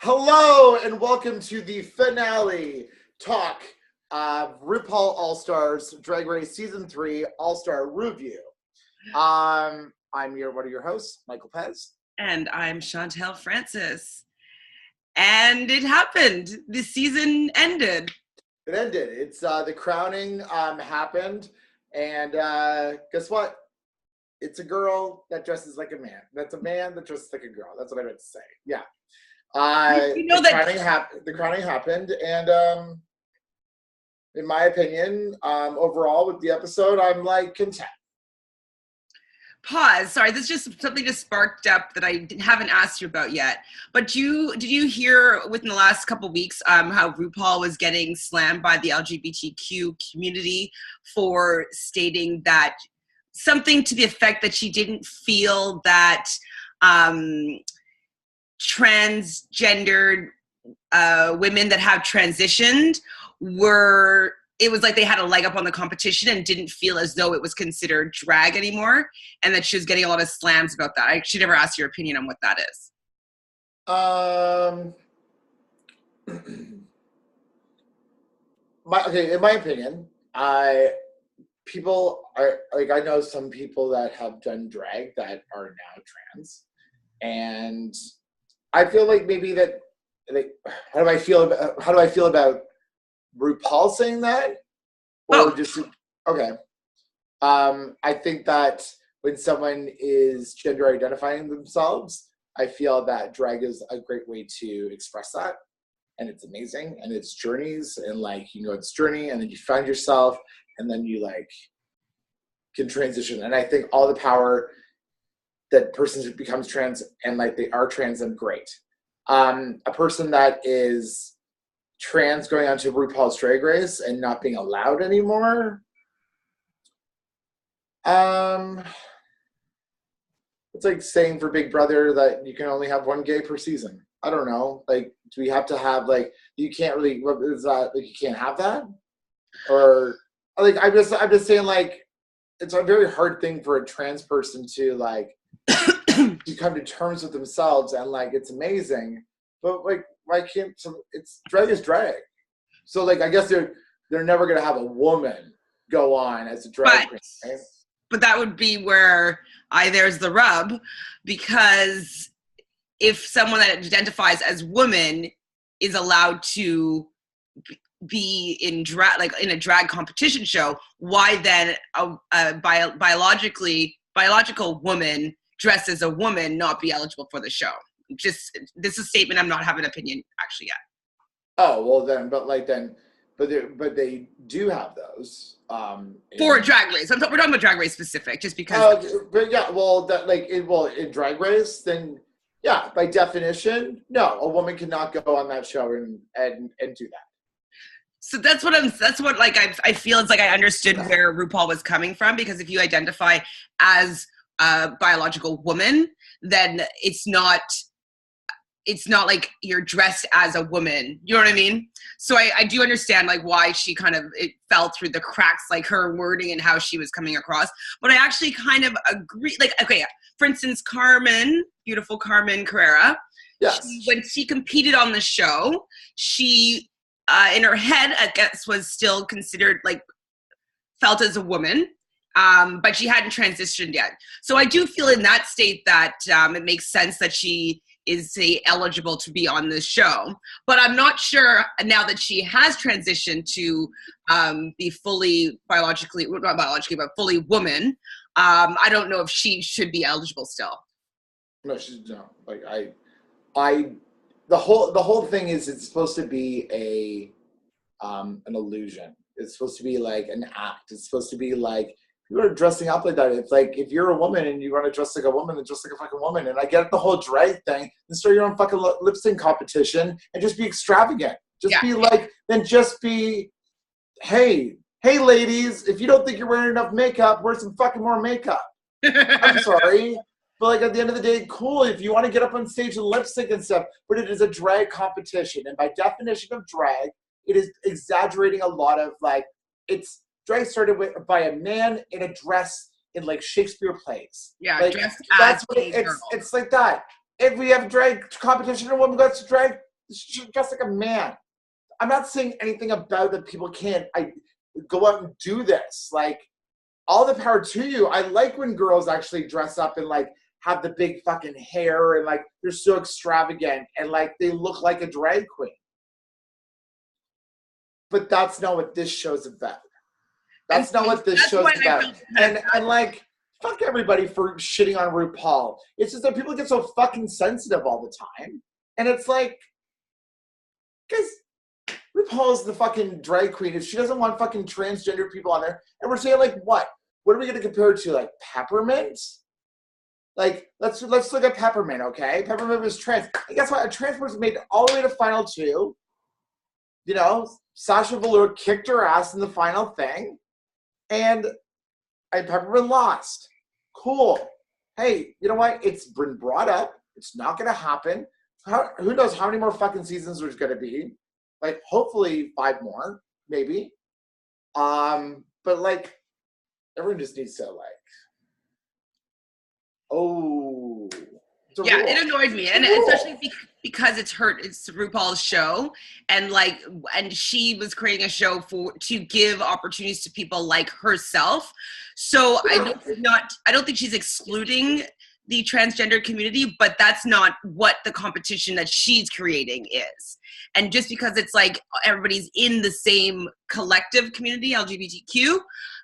Hello and welcome to the finale talk of Rupaul Allstars Drag Race Season 3 All-Star Review. I'm one of your hosts, Michael Pez. And I'm Chantele Francis. And it happened. The season ended. It ended. It's the crowning happened, and guess what? It's a girl that dresses like a man. That's a man that dresses like a girl. That's what I meant to say. Yeah. The crowning happened, and in my opinion, overall with the episode, I'm like content. Pause. Sorry, this just something just sparked up that I haven't asked you about yet. But did you hear within the last couple of weeks how Rupaul was getting slammed by the LGBTQ community for stating that something to the effect that she didn't feel that transgendered women that have transitioned it was like they had a leg up on the competition and didn't feel as though it was considered drag anymore, and that she was getting a lot of slams about that. I should never ask your opinion on what that is. In my opinion, people are like, I know some people that have done drag that are now trans, and I feel like maybe that, like, how do I feel about RuPaul saying that? Or just okay. I think that when someone is gender identifying themselves, I feel that drag is a great way to express that, and it's amazing, and it's journeys, and like you go on this journey, and then you find yourself, and then you like can transition. And I think all the power that person who becomes trans and like they are trans and great. A person that is trans going onto RuPaul's Drag Race and not being allowed anymore. It's like saying for Big Brother that you can only have one gay per season. I don't know. Like, do we have to have like you can't really? What is that? Like, you can't have that, or like I'm just saying like it's a very hard thing for a trans person to like to come to terms with themselves, and like it's amazing, but like why can't it's drag is drag, so like I guess they're never gonna have a woman go on as a drag queen, right? But that would be where there's the rub, because if someone that identifies as woman is allowed to be in drag, like in a drag competition show, why then a biological woman dressed as a woman not be eligible for the show? Just this is a statement. I'm not having an opinion actually yet. Oh well, then, but they do have those for Drag Race. We're talking about Drag Race specific, just because. But yeah, well, that like in Drag Race, then yeah, by definition, no, a woman cannot go on that show and do that. So that's what I feel it's like I understood where RuPaul was coming from, because if you identify as a biological woman, then it's not like you're dressed as a woman. You know what I mean? So I do understand like why she kind of, it fell through the cracks, like her wording and how she was coming across. But I actually kind of agree. Like, okay, for instance, beautiful Carmen Carrera. Yes. When she competed on the show, she, in her head, I guess, was still considered like, felt as a woman. But she hadn't transitioned yet. So I do feel in that state that it makes sense that she is, say, eligible to be on this show. But I'm not sure now that she has transitioned to be fully not biologically, but fully woman. I don't know if she should be eligible still. No, she's no. Like the whole thing is it's supposed to be an illusion. It's supposed to be like an act. It's supposed to be like, you are dressing up like that. It's like, if you're a woman and you want to dress like a woman, then dress like a fucking woman. And I get the whole drag thing. Then start your own fucking lip sync competition and just be extravagant. Just be, hey, ladies, if you don't think you're wearing enough makeup, wear some fucking more makeup. I'm sorry. But like at the end of the day, cool, if you want to get up on stage and lip sync and stuff, but it is a drag competition. And by definition of drag, it is exaggerating a lot of like, drag started by a man in a dress in like Shakespeare plays. Yeah, like, dressed that's as what a girl. it's like that. If we have drag competition and a woman goes to drag, She's dressed like a man. I'm not saying anything about that people can't go out and do this. Like, all the power to you. I like when girls actually dress up and like have the big fucking hair and like they're so extravagant and like they look like a drag queen. But that's not what this show's about. That's not what this show's about. And like, fuck everybody for shitting on RuPaul. It's just that people get so fucking sensitive all the time. And it's like, because RuPaul's the fucking drag queen. If she doesn't want fucking transgender people on there, and we're saying like, what? What are we going to compare it to? Like Peppermint? Like, let's look at Peppermint, okay? Peppermint was trans. And guess what? A trans person made it all the way to final 2. You know, Sasha Velour kicked her ass in the final thing. And Peppermint lost. Cool. Hey, you know what? It's been brought up. It's not going to happen. Who knows how many more fucking seasons there's going to be? Like, hopefully 5 more, maybe. But like, everyone just needs to like, oh. Yeah, it annoyed me, and especially because it's RuPaul's show, and like, and she was creating a show to give opportunities to people like herself. So I don't think she's excluding the transgender community, but that's not what the competition that she's creating is. And just because it's like everybody's in the same collective community, LGBTQ,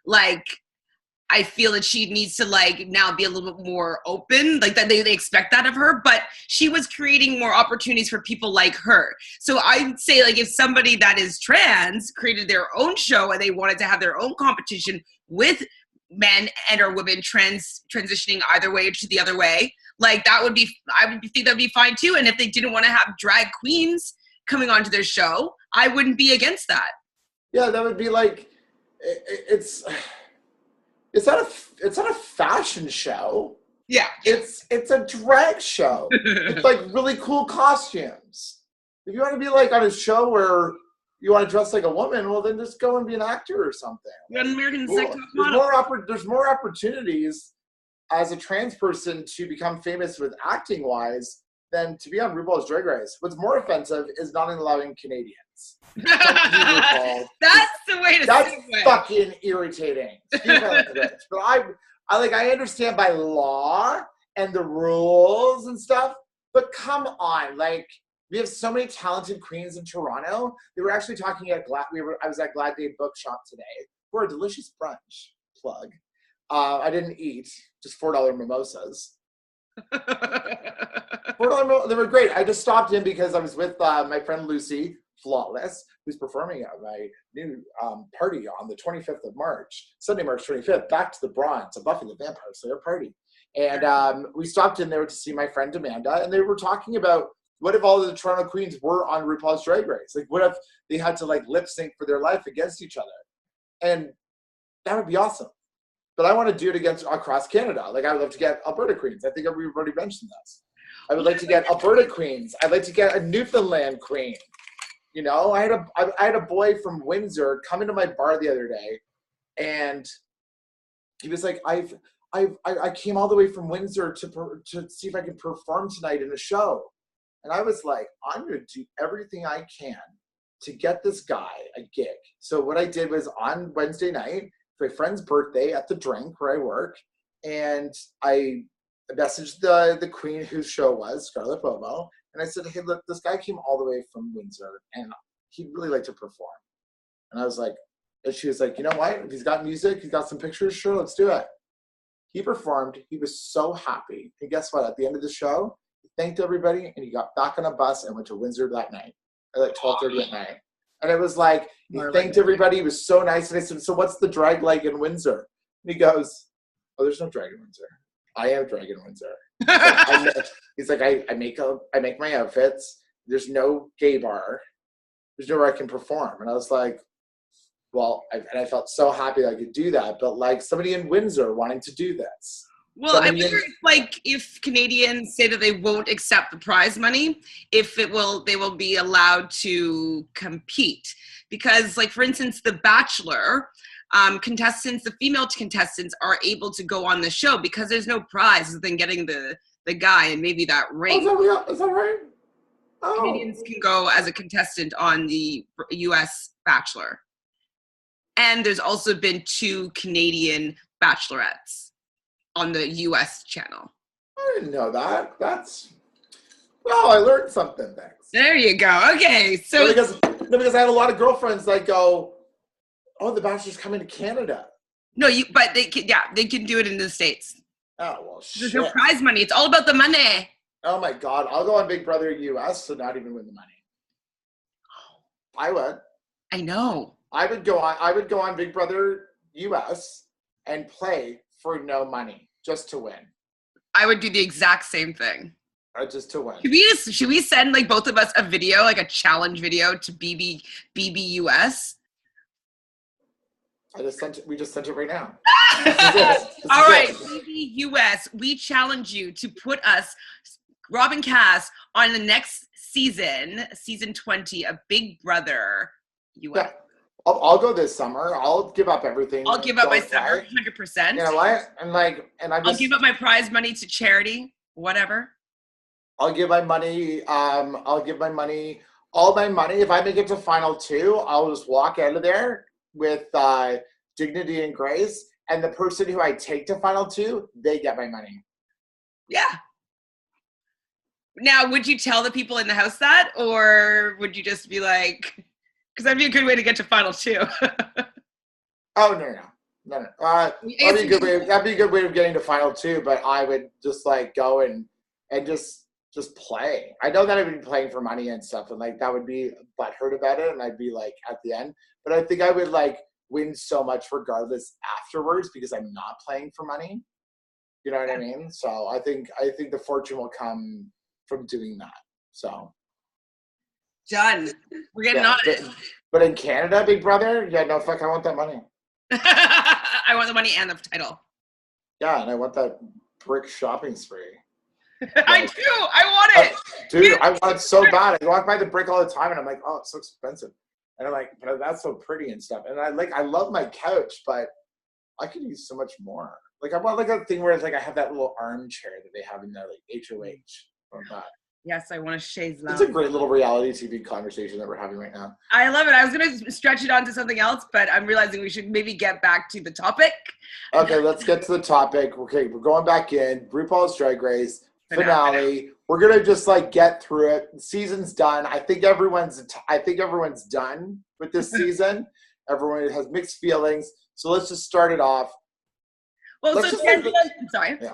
like, I feel that she needs to like now be a little bit more open, like that they expect that of her, but she was creating more opportunities for people like her. So I'd say like if somebody that is trans created their own show and they wanted to have their own competition with men and or women transitioning either way to the other way, like I would think that'd be fine too. And if they didn't want to have drag queens coming onto their show, I wouldn't be against that. Yeah, that would be like, it's not a fashion show. Yeah. It's a drag show. It's like really cool costumes. If you want to be like on a show where you want to dress like a woman, well then just go and be an actor or something. You're an American cool. There's more opportunities as a trans person to become famous with acting wise than to be on RuPaul's Drag Race. What's more offensive is not allowing Canadians. That's the way to That's segue. Fucking irritating. But I understand by law and the rules and stuff, but come on, like we have so many talented queens in Toronto. They were actually talking at I was at Glad Day Bookshop today for a delicious brunch plug. I didn't eat, just $4 mimosas. They were great. I just stopped in because I was with my friend Lucy Flawless, who's performing at my new party on the 25th of March, Sunday, March 25th, Back to the Bronze, a Buffy the Vampire Slayer party. And we stopped in there to see my friend Amanda, and they were talking about what if all of the Toronto queens were on RuPaul's Drag Race? Like, what if they had to like lip sync for their life against each other? And that would be awesome. But I want to do it across Canada. Like, I would love to get Alberta queens. I think we've already mentioned this. I would like to get Alberta queens. I'd like to get a Newfoundland queen. You know, I had a boy from Windsor come into my bar the other day, and he was like, I came all the way from Windsor to see if I could perform tonight in a show. And I was like, I'm going to do everything I can to get this guy a gig. So what I did was on Wednesday night, my friend's birthday at the Drink where I work, and I messaged the queen whose show was, Scarlett Bomo, and I said, hey, look, this guy came all the way from Windsor, and he'd really like to perform. And I was like, and she was like, you know what? If he's got music, he's got some pictures, sure, let's do it. He performed. He was so happy. And guess what? At the end of the show, he thanked everybody, and he got back on a bus and went to Windsor that night at like 12:30 at night. And it was like, he thanked everybody. He was so nice. And I said, so what's the drag like in Windsor? And he goes, oh, there's no drag in Windsor. I am drag in Windsor. He's like, I make my outfits. There's no gay bar. There's nowhere I can perform. And I was like, well, I felt so happy that I could do that. But like somebody in Windsor wanting to do this. Well, I wonder if Canadians say that they won't accept the prize money, they will be allowed to compete. Because, like, for instance, The Bachelor, the female contestants are able to go on the show because there's no prize other than getting the guy and maybe that ring. Oh, is that right? Canadians can go as a contestant on the US Bachelor. And there's also been 2 Canadian bachelorettes on the US channel. I didn't know that. I learned something. Thanks. There you go. Okay, so because I had a lot of girlfriends that go, "Oh, the Bachelor's coming to Canada." No, but they can do it in the States. Oh well, shit. There's no prize money. It's all about the money. Oh my God, I'll go on Big Brother US, so not even win the money. I would. I know. I would go on Big Brother US and play for no money, just to win. I would do the exact same thing. Just to win. Should we send like both of us a video, like a challenge video to BBUS? We just sent it right now. All right, BBUS, we challenge you to put us, Rob and Cass, on the next season 20 of Big Brother US. Yeah. I'll go this summer. I'll give up everything. I'll give up my summer, 100%. You know what? I'll give up my prize money to charity, whatever. I'll give my money. All my money. If I make it to final 2, I'll just walk out of there with dignity and grace. And the person who I take to final 2, they get my money. Yeah. Now, would you tell the people in the house that, or would you just be like? Because that'd be a good way to get to final 2. Oh no. That'd be a good way of getting to final 2. But I would just like go and just play. I know that I've been playing for money and stuff, and like that would be butthurt about it, and I'd be like at the end. But I think I would like win so much regardless afterwards because I'm not playing for money. You know what I mean? So I think the fortune will come from doing that. So. Done. We're getting on it. But in Canada, Big Brother, I want that money. I want the money and the title. Yeah, and I want that brick shopping spree. I do. I want it. Dude, I want it so bad. I walk by the brick all the time, and I'm like, oh, it's so expensive. And I'm like, but that's so pretty and stuff. And I love my couch, but I could use so much more. Like I want like a thing where it's like I have that little armchair that they have in their like HOH or that. Yes, I want a chaise lounge. It's a great little reality TV conversation that we're having right now. I love it. I was going to stretch it on to something else, but I'm realizing we should maybe get back to the topic. Okay, let's get to the topic. Okay, we're going back in. RuPaul's Drag Race finale. We're going to just like get through it. The season's done. I think everyone's done with this season. Everyone has mixed feelings. So let's just start it off. Well, so Chantele, I'm sorry. Yeah.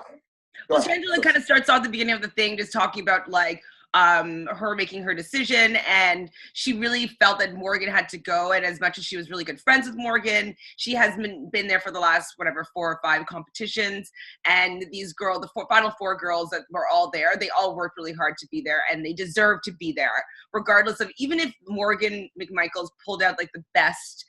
Well, Chantele kind of starts off the beginning of the thing just talking about like her making her decision, and she really felt that Morgan had to go, and as much as she was really good friends with Morgan, she has been there for the last 4 or 5 competitions, and these girls, the final 4 girls that were all there, they all worked really hard to be there, and they deserve to be there regardless of, even if Morgan McMichaels pulled out like the best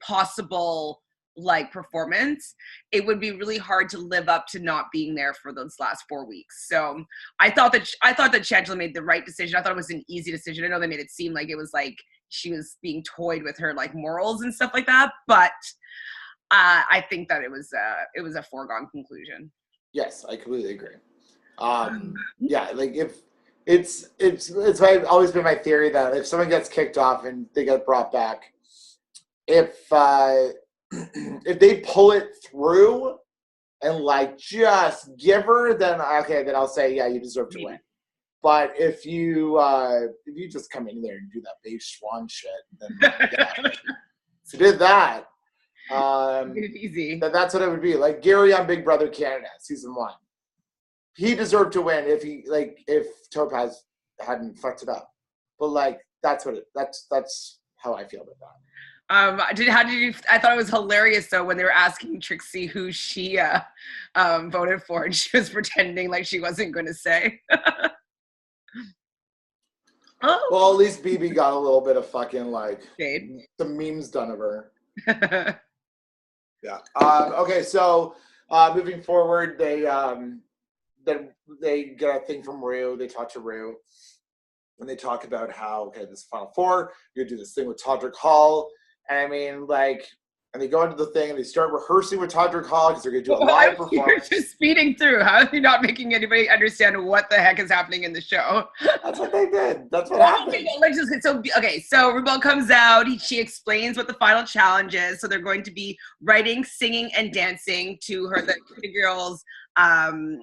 possible like performance, it would be really hard to live up to not being there for those last 4 weeks. So I thought that Chantele made the right decision. I thought it was an easy decision. I know they made it seem like it was like she was being toyed with her like morals and stuff like that, but I think that it was a foregone conclusion. Yes, I completely agree. Yeah, like if it's always been my theory that if someone gets kicked off and they get brought back, if they pull it through and like just give her, then okay, then I'll say yeah, you deserve to win. But if you just come in there and do that beige swan shit, then yeah, if you did that, easy. That's what it would be. Like Gary on Big Brother Canada season 1, he deserved to win if Topaz hadn't fucked it up. But like that's how I feel about that. I thought it was hilarious though when they were asking Trixie who she voted for, and she was pretending like she wasn't going to say. Oh. Well, at least BB got a little bit of fucking like shade. Some memes done of her. Yeah. Okay, so moving forward, they get a thing from Rue. They talk to Rue, and they talk about how this is Final 4. You're gonna do this thing with Todrick Hall. And I mean, like, and they go into the thing and they start rehearsing with Todrick Hall because they're going to do a Well, live you're performance. just speeding through. How are you not making anybody understand what the heck is happening in the show? That's what they did. That's what happened. So Rupaul comes out. She explains what the final challenge is. So they're going to be writing, singing, and dancing to the Kitty Girls, her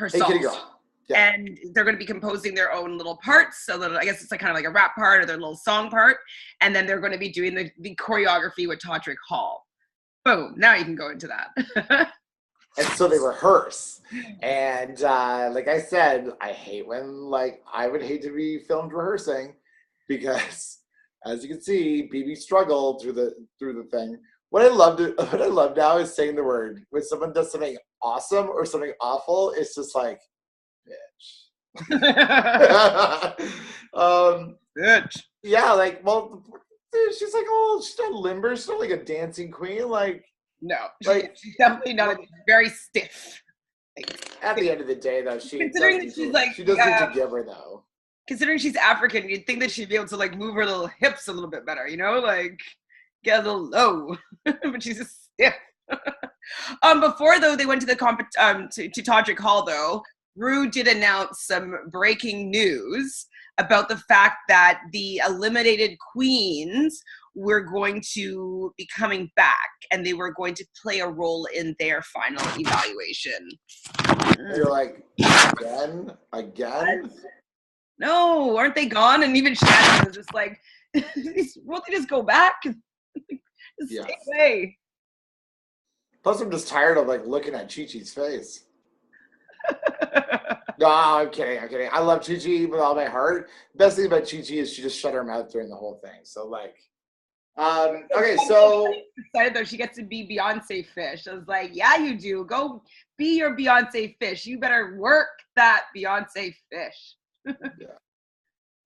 Hey, songs. Kitty Girl. Yeah. And they're going to be composing their own little parts. So I guess it's like kind of like a rap part or their little song part. And then they're going to be doing the choreography with Todrick Hall. Boom. Now you can go into that. And so they rehearse. And like I said, I hate when, I would hate to be filmed rehearsing because, as you can see, BB struggled through the thing. What I love now is saying the word. When someone does something awesome or something awful, it's just like, bitch. Bitch. Yeah, she's like, oh, she's not limber. She's not like a dancing queen. No, she's definitely not. Very stiff. At the end of the day, though, she does need to give her, though. Considering she's African, you'd think that she'd be able to move her little hips a little bit better, get a little low. But she's just stiff. Before though, they went to the to Todrick Hall though. Ru did announce some breaking news about the fact that the eliminated queens were going to be coming back and they were going to play a role in their final evaluation. You're like, again? No, aren't they gone? And even Chantele was just like, won't they just go back? Stay away. Plus, I'm just tired of looking at Chi-Chi's face. No, I'm kidding. I love Chi-Chi with all my heart. The best thing about Chi-Chi is she just shut her mouth during the whole thing. So okay, so excited though she gets to be Beyonce Fish. I was like, yeah, you do. Go be your Beyonce Fish. You better work that Beyonce Fish. Yeah.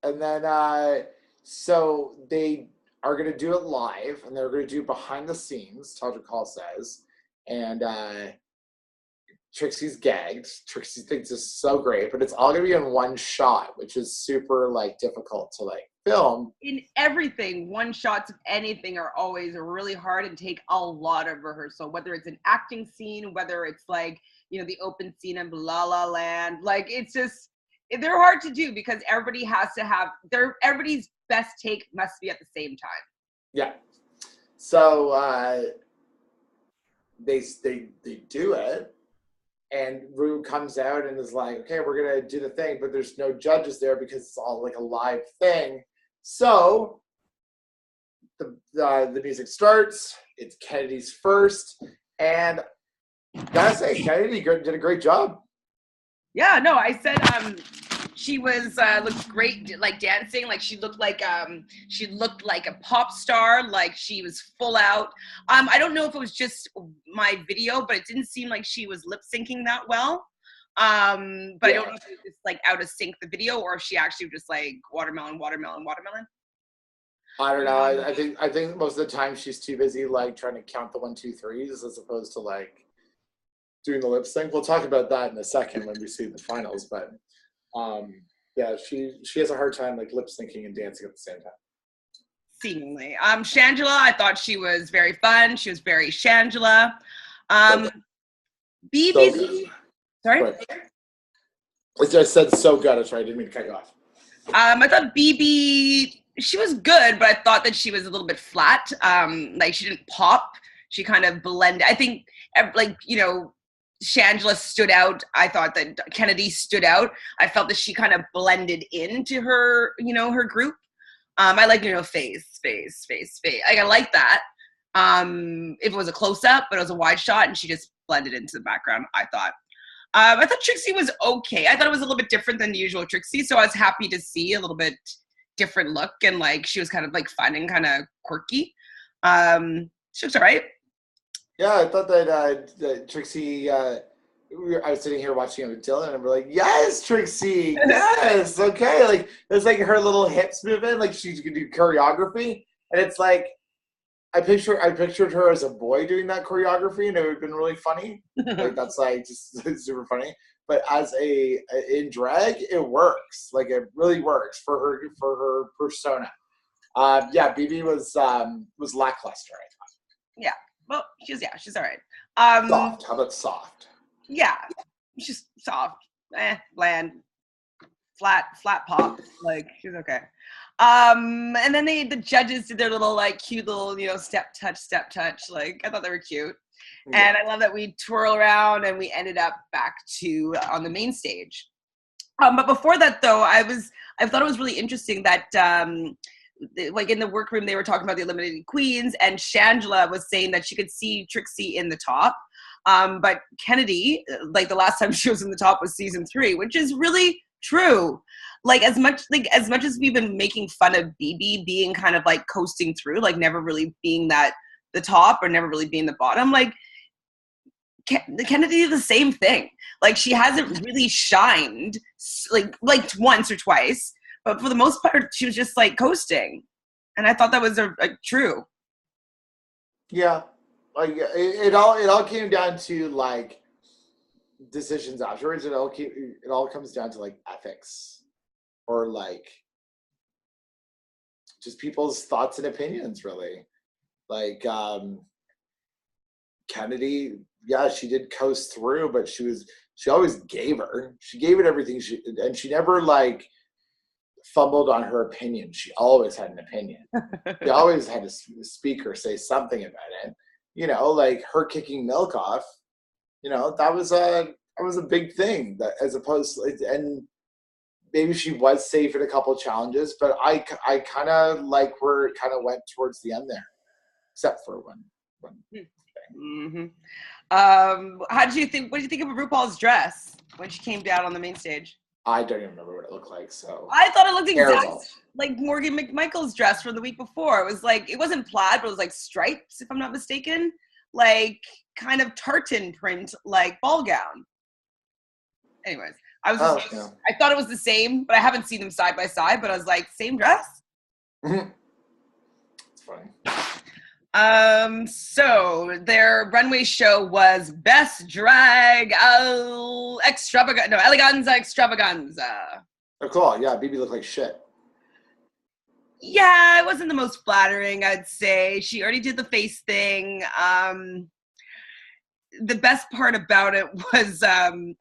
And then so they are going to do it live, and they're going to do behind the scenes. Todrick Hall says, and Trixie's gagged. Trixie thinks it's so great, but it's all going to be in one shot, which is super difficult to film. In everything, one shots of anything are always really hard and take a lot of rehearsal, whether it's an acting scene, whether it's the open scene in La La Land. It's just, they're hard to do because everybody has to have everybody's best take must be at the same time. Yeah. So they do it. And Ru comes out and is like, okay, we're going to do the thing, but there's no judges there because it's all a live thing. So the music starts. It's Kennedy's first. And gotta say, Kennedy did a great job. Yeah, no, I said she was looked great, dancing. She looked like a pop star. She was full out. I don't know if it was just my video, but it didn't seem like she was lip syncing that well. But I don't know if it was out of sync the video or if she actually was just watermelon. I don't know. I think most of the time she's too busy trying to count the 1, 2, 3s as opposed to doing the lip sync. We'll talk about that in a second when we see the finals, but yeah, she has a hard time lip syncing and dancing at the same time. Seemingly. Shangela, I thought she was very fun. She was very Shangela. BB. Sorry? I said so good. That's right. I didn't mean to cut you off. I thought BB, she was good, but I thought that she was a little bit flat. She didn't pop. She kind of blended. I think, Shangela stood out. I thought that Kennedy stood out. I felt that she kind of blended into her, her group. I like, face. I like that. If it was a close-up, but it was a wide shot, and she just blended into the background, I thought. I thought Trixie was okay. I thought it was a little bit different than the usual Trixie, so I was happy to see a little bit different look, and she was kind of fun and kind of quirky. She looks all right. Yeah, I thought that Trixie, I was sitting here watching it with Dylan, and we're like, yes, Trixie, yes, okay. There's her little hips moving, she could do choreography, and it's I pictured her as a boy doing that choreography, and it would have been really funny. That's just super funny. But as in drag, it works. It really works for her persona. Yeah, BB was lackluster, I thought. Yeah. Well, she's all right. Soft. How about soft? Yeah. She's soft. Bland. Flat pop. Like, she's okay. And then the judges did their little, like, cute little, step touch. Like, I thought they were cute. Yeah. And I love that we twirl around and we ended up back to on the main stage. But before that, though, I thought it was really interesting that, like, in the workroom, they were talking about the eliminated queens, and Shangela was saying that she could see Trixie in the top. But Kennedy, like, the last time she was in the top was season 3, which is really true. Like, as much as we've been making fun of BB being kind of like coasting through, like never really being the top or never really being the bottom, like, Kennedy did the same thing. Like, she hasn't really shined like once or twice, but for the most part, she was just like coasting, and I thought that was true. Yeah, like it all came down to like decisions afterwards. It all comes down to like ethics, or like just people's thoughts and opinions, really. Like Kennedy, yeah, she did coast through, but she always gave it everything and she never like fumbled on her opinion. She always had an opinion. She always had to speak or say something about it. Like her kicking Milk off, that was a big thing, that as opposed to, and maybe she was safe in a couple challenges, but I kind of like where it kind of went towards the end there, except for one thing. Mm-hmm. What do you think of RuPaul's dress when she came down on the main stage? I don't even remember what it looked like, so I thought it looked exactly like Morgan McMichael's dress from the week before. It was like, it wasn't plaid, but it was like stripes, if I'm not mistaken, like kind of tartan print, like ball gown. Anyways, I thought it was the same, but I haven't seen them side by side, but I was like, same dress? Mm-hmm. It's funny. So their runway show was Best Drag Eleganza Extravaganza. Oh, cool. Yeah, BB looked like shit. Yeah, it wasn't the most flattering, I'd say. She already did the face thing. The best part about it was the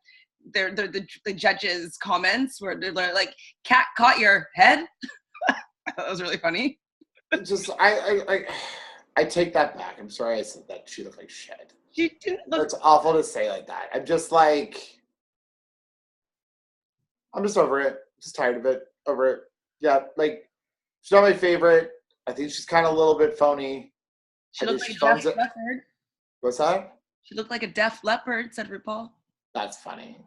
judges' comments where they're like, "Cat caught your head." That was really funny. Just I take that back. I'm sorry I said that she looked like shit. She didn't look. That's awful to say like that. I'm just over it. Just tired of it. Over it. Yeah, like, she's not my favorite. I think she's kind of a little bit phony. She looked like a deaf leopard. What's that? She looked like a deaf leopard, said RuPaul. That's funny.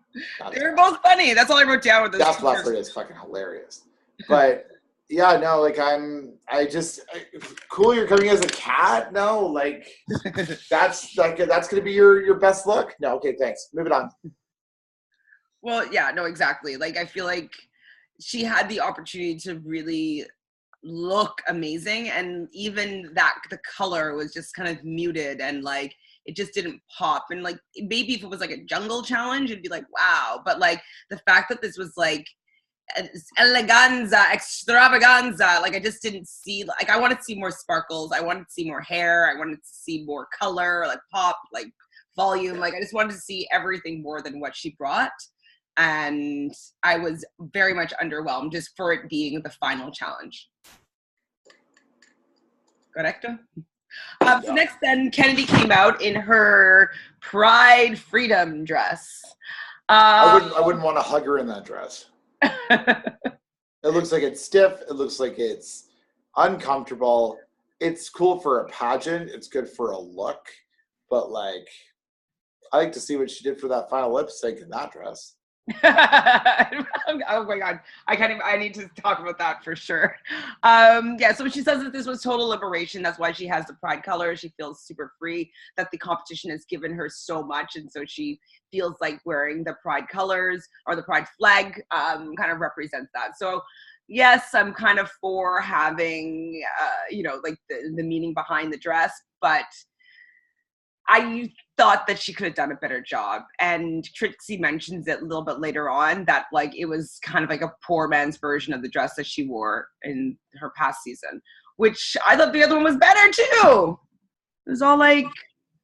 They were both funny. That's all I wrote down with this. Deaf leopard is fucking hilarious. But yeah, no, like cool. You're coming as a cat. No, like that's gonna be your best look. No, okay, thanks. Move it on. Well, yeah, no, exactly. Like, I feel like she had the opportunity to really look amazing, and even that the color was just kind of muted, and like it just didn't pop. And like, maybe if it was like a jungle challenge, it'd be like, wow. But like the fact that this was like eleganza, extravaganza, like I just didn't see, like, I wanted to see more sparkles. I wanted to see more hair. I wanted to see more color, like pop, like volume. Like, I just wanted to see everything more than what she brought. And I was very much underwhelmed just for it being the final challenge. Correcto? So next then, Kennedy came out in her Pride Freedom dress. I wouldn't want to hug her in that dress. It looks like it's stiff. It looks like it's uncomfortable. It's cool for a pageant. It's good for a look. But like, I like to see what she did for that final lip sync in that dress. Oh my god, I need to talk about that for sure. So she says that this was total liberation. That's why she has the pride color. She feels super free, that the competition has given her so much, and so she feels like wearing the pride colors or the pride flag kind of represents that. So yes, I'm kind of for having like the meaning behind the dress, but I thought that she could have done a better job. And Trixie mentions it a little bit later on that like it was kind of like a poor man's version of the dress that she wore in her past season, which I thought the other one was better too. It was all like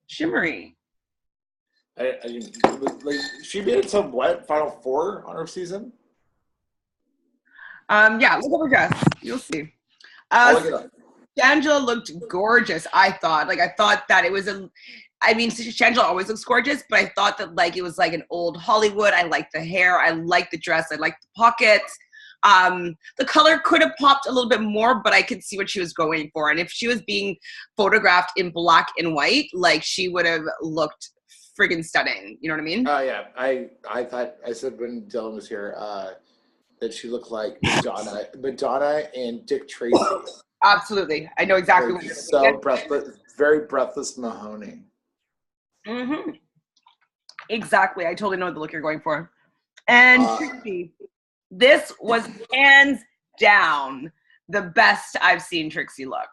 shimmery. Like she made it to what, Final Four on her season? Yeah, look at her dress. You'll see. I'll look it up. Shangela looked gorgeous, I thought. Like, I thought that it was I mean, Shangela always looks gorgeous, but I thought that, like, it was like an old Hollywood. I liked the hair. I liked the dress. I liked the pockets. The color could have popped a little bit more, but I could see what she was going for. And if she was being photographed in black and white, like, she would have looked friggin' stunning. You know what I mean? Oh, yeah. I thought, I said when Dylan was here, that she looked like Madonna and Dick Tracy. Absolutely. I know exactly like, what you're so saying. breathless, very breathless Mahoney. Mm-hmm. Exactly. I totally know the look you're going for. And Trixie, this was hands down the best I've seen Trixie look.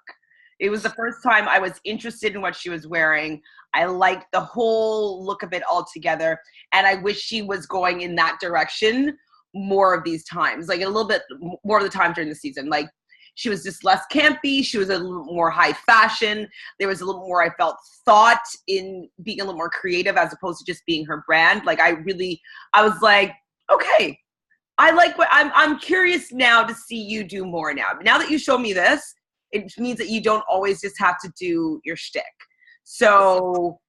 It was the first time I was interested in what she was wearing. I liked the whole look of it all together. And I wish she was going in that direction more of these times, like a little bit more of the time during the season. Like, she was just less campy. She was a little more high fashion. There was a little more, I felt, thought in being a little more creative as opposed to just being her brand. Like, I was like, okay, I like what I'm curious now to see you do more now. Now that you show me this, it means that you don't always just have to do your shtick. So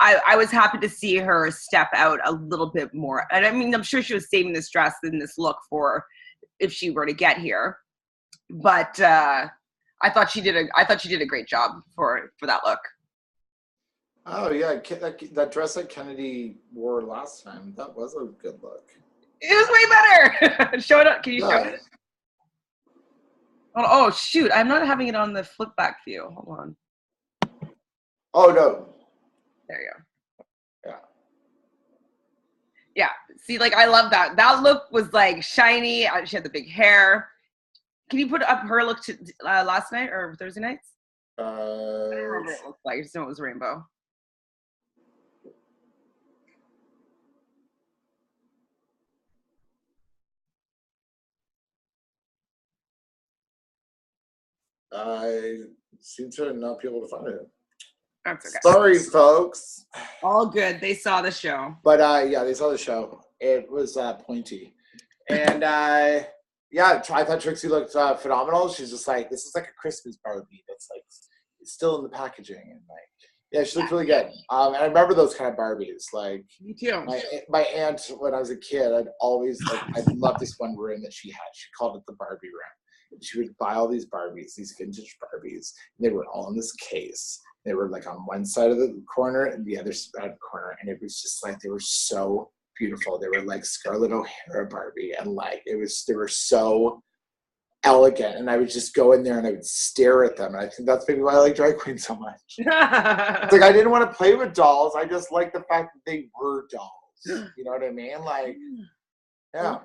I was happy to see her step out a little bit more. And I mean, I'm sure she was saving this dress and this look for if she were to get here. But I thought she did a great job for that look. Oh yeah, that dress that Kennedy wore last time, that was a good look. It was way better. Show it up. Can you show it? Oh shoot! I'm not having it on the flip back view. Hold on. Oh no. There you go. Yeah. Yeah. See, like, I love that. That look was like shiny. She had the big hair. Can you put up her look to last night or Thursday nights? I don't remember what it looked like. I just know it was rainbow. I seem to not be able to find it. That's okay. Sorry, folks. All good. They saw the show. But yeah, they saw the show. It was pointy. And yeah, I thought Trixie looked phenomenal. She's just like, this is like a Christmas Barbie that's like, it's still in the packaging. And like, yeah, she looked really good. And I remember those kind of Barbies. Like, me too. My aunt, when I was a kid, I'd love this one room that she had. She called it the Barbie room. She would buy all these Barbies, these vintage Barbies, and they were all in this case. They were like on one side of the corner and the other side of the corner, and it was just like they were so beautiful. They were like Scarlett O'Hara Barbie, and like they were so elegant. And I would just go in there and I would stare at them. And I think that's maybe why I like drag queens so much. It's like I didn't want to play with dolls. I just liked the fact that they were dolls. You know what I mean? Like, yeah.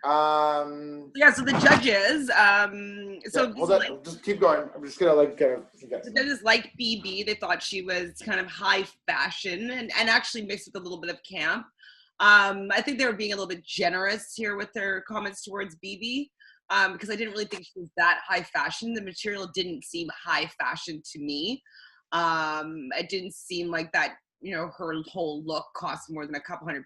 Yeah, so the judges hold on, just keep going. I'm just gonna like get the judges liked BB. They thought she was kind of high fashion and actually mixed with a little bit of camp. I think they were being a little bit generous here with their comments towards BB, because I didn't really think she was that high fashion. The material didn't seem high fashion to me. It didn't seem like that, you know, her whole look cost more than a couple $100.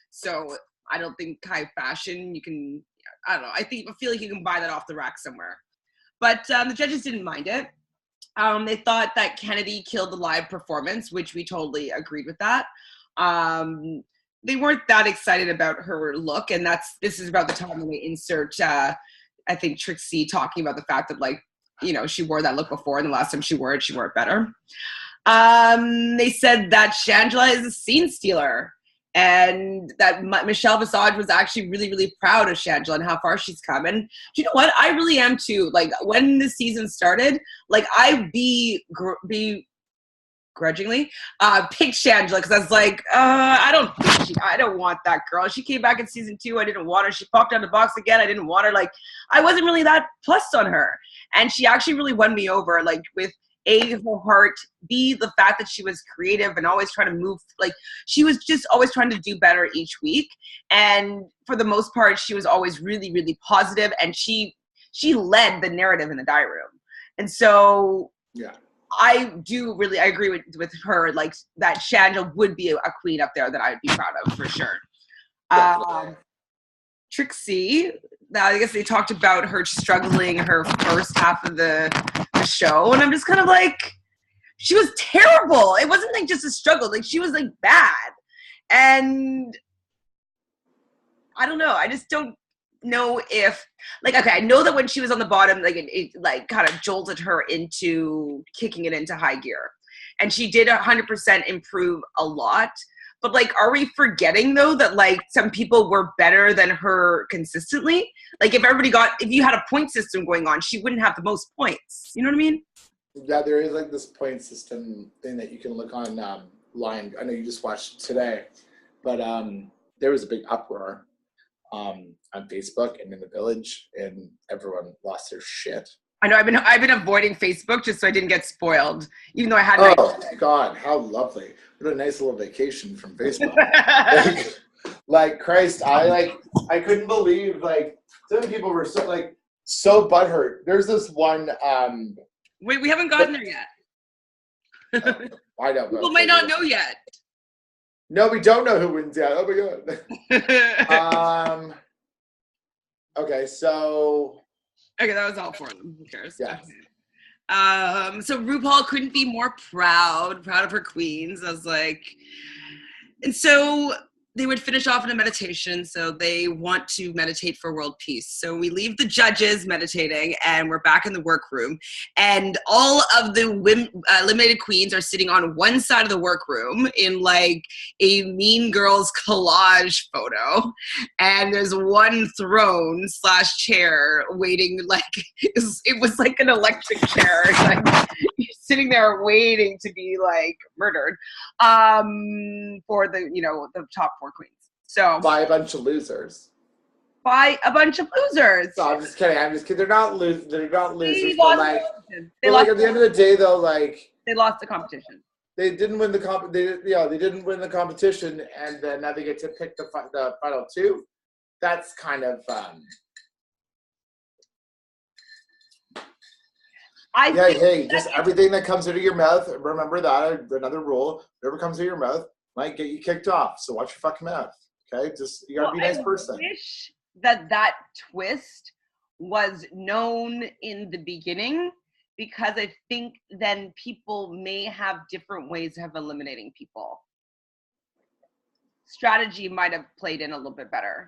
So I don't think high fashion, you can, I don't know. I feel like you can buy that off the rack somewhere. But the judges didn't mind it. They thought that Kennedy killed the live performance, which we totally agreed with that. They weren't that excited about her look, and this is about the time when they insert, I think, Trixie talking about the fact that, like, you know, she wore that look before, and the last time she wore it better. They said that Shangela is a scene stealer, and that Michelle Visage was actually really, really proud of Shangela and how far she's come. And do you know what? I really am too. Like, when the season started, like, I begrudgingly picked Shangela because I was like, I don't want that girl. She came back in season 2. I didn't want her. She popped out of the box again. I didn't want her. Like, I wasn't really that plussed on her. And she actually really won me over, like, with A, her heart, B, the fact that she was creative and always trying to move, like, she was just always trying to do better each week. And for the most part, she was always really, really positive, and she led the narrative in the diary room. And so, yeah, I agree with her, like that Chantele would be a queen up there that I would be proud of for sure. Trixie, I guess they talked about her struggling her first half of the show, and I'm just kind of like, she was terrible. It wasn't like just a struggle, like she was like bad. And I don't know, I just don't know if, like, okay, I know that when she was on the bottom, like it like kind of jolted her into kicking it into high gear, and she did 100% improve a lot. But like, are we forgetting though that like some people were better than her consistently? Like if you had a point system going on, she wouldn't have the most points. You know what I mean? Yeah, there is like this point system thing that you can look on line. I know you just watched it today, but there was a big uproar on Facebook and in the village, and everyone lost their shit. I know. I've been avoiding Facebook just so I didn't get spoiled, even though I had. Oh God, how lovely! What a nice little vacation from Facebook. like Christ, I couldn't believe like some people were so butthurt. There's this one. Wait, we haven't gotten there yet. I don't know. People might not know yet. No, we don't know who wins yet. Oh my God. Okay, so. Okay, that was all for them. Who cares? Yes. Okay. So RuPaul couldn't be more proud of her queens. I was like, and so they would finish off in a meditation. So they want to meditate for world peace. So we leave the judges meditating, and we're back in the workroom. And all of the eliminated queens are sitting on one side of the workroom in like a Mean Girls collage photo. And there's one throne / chair waiting, like it was like an electric chair. Like you're sitting there waiting to be like murdered for the top 4 queens. So by a bunch of losers. So I'm just kidding. They're not losers. They but like, at the end of the day, though, like they lost the competition. They didn't win the they didn't win the competition, and then now they get to pick the final 2. That's kind of Hey, just everything that comes out of your mouth. Remember that another rule: whatever comes out of your mouth might get you kicked off. So watch your fucking mouth. Okay, just you gotta be a nice person. I wish that twist was known in the beginning, because I think then people may have different ways of eliminating people. Strategy might have played in a little bit better.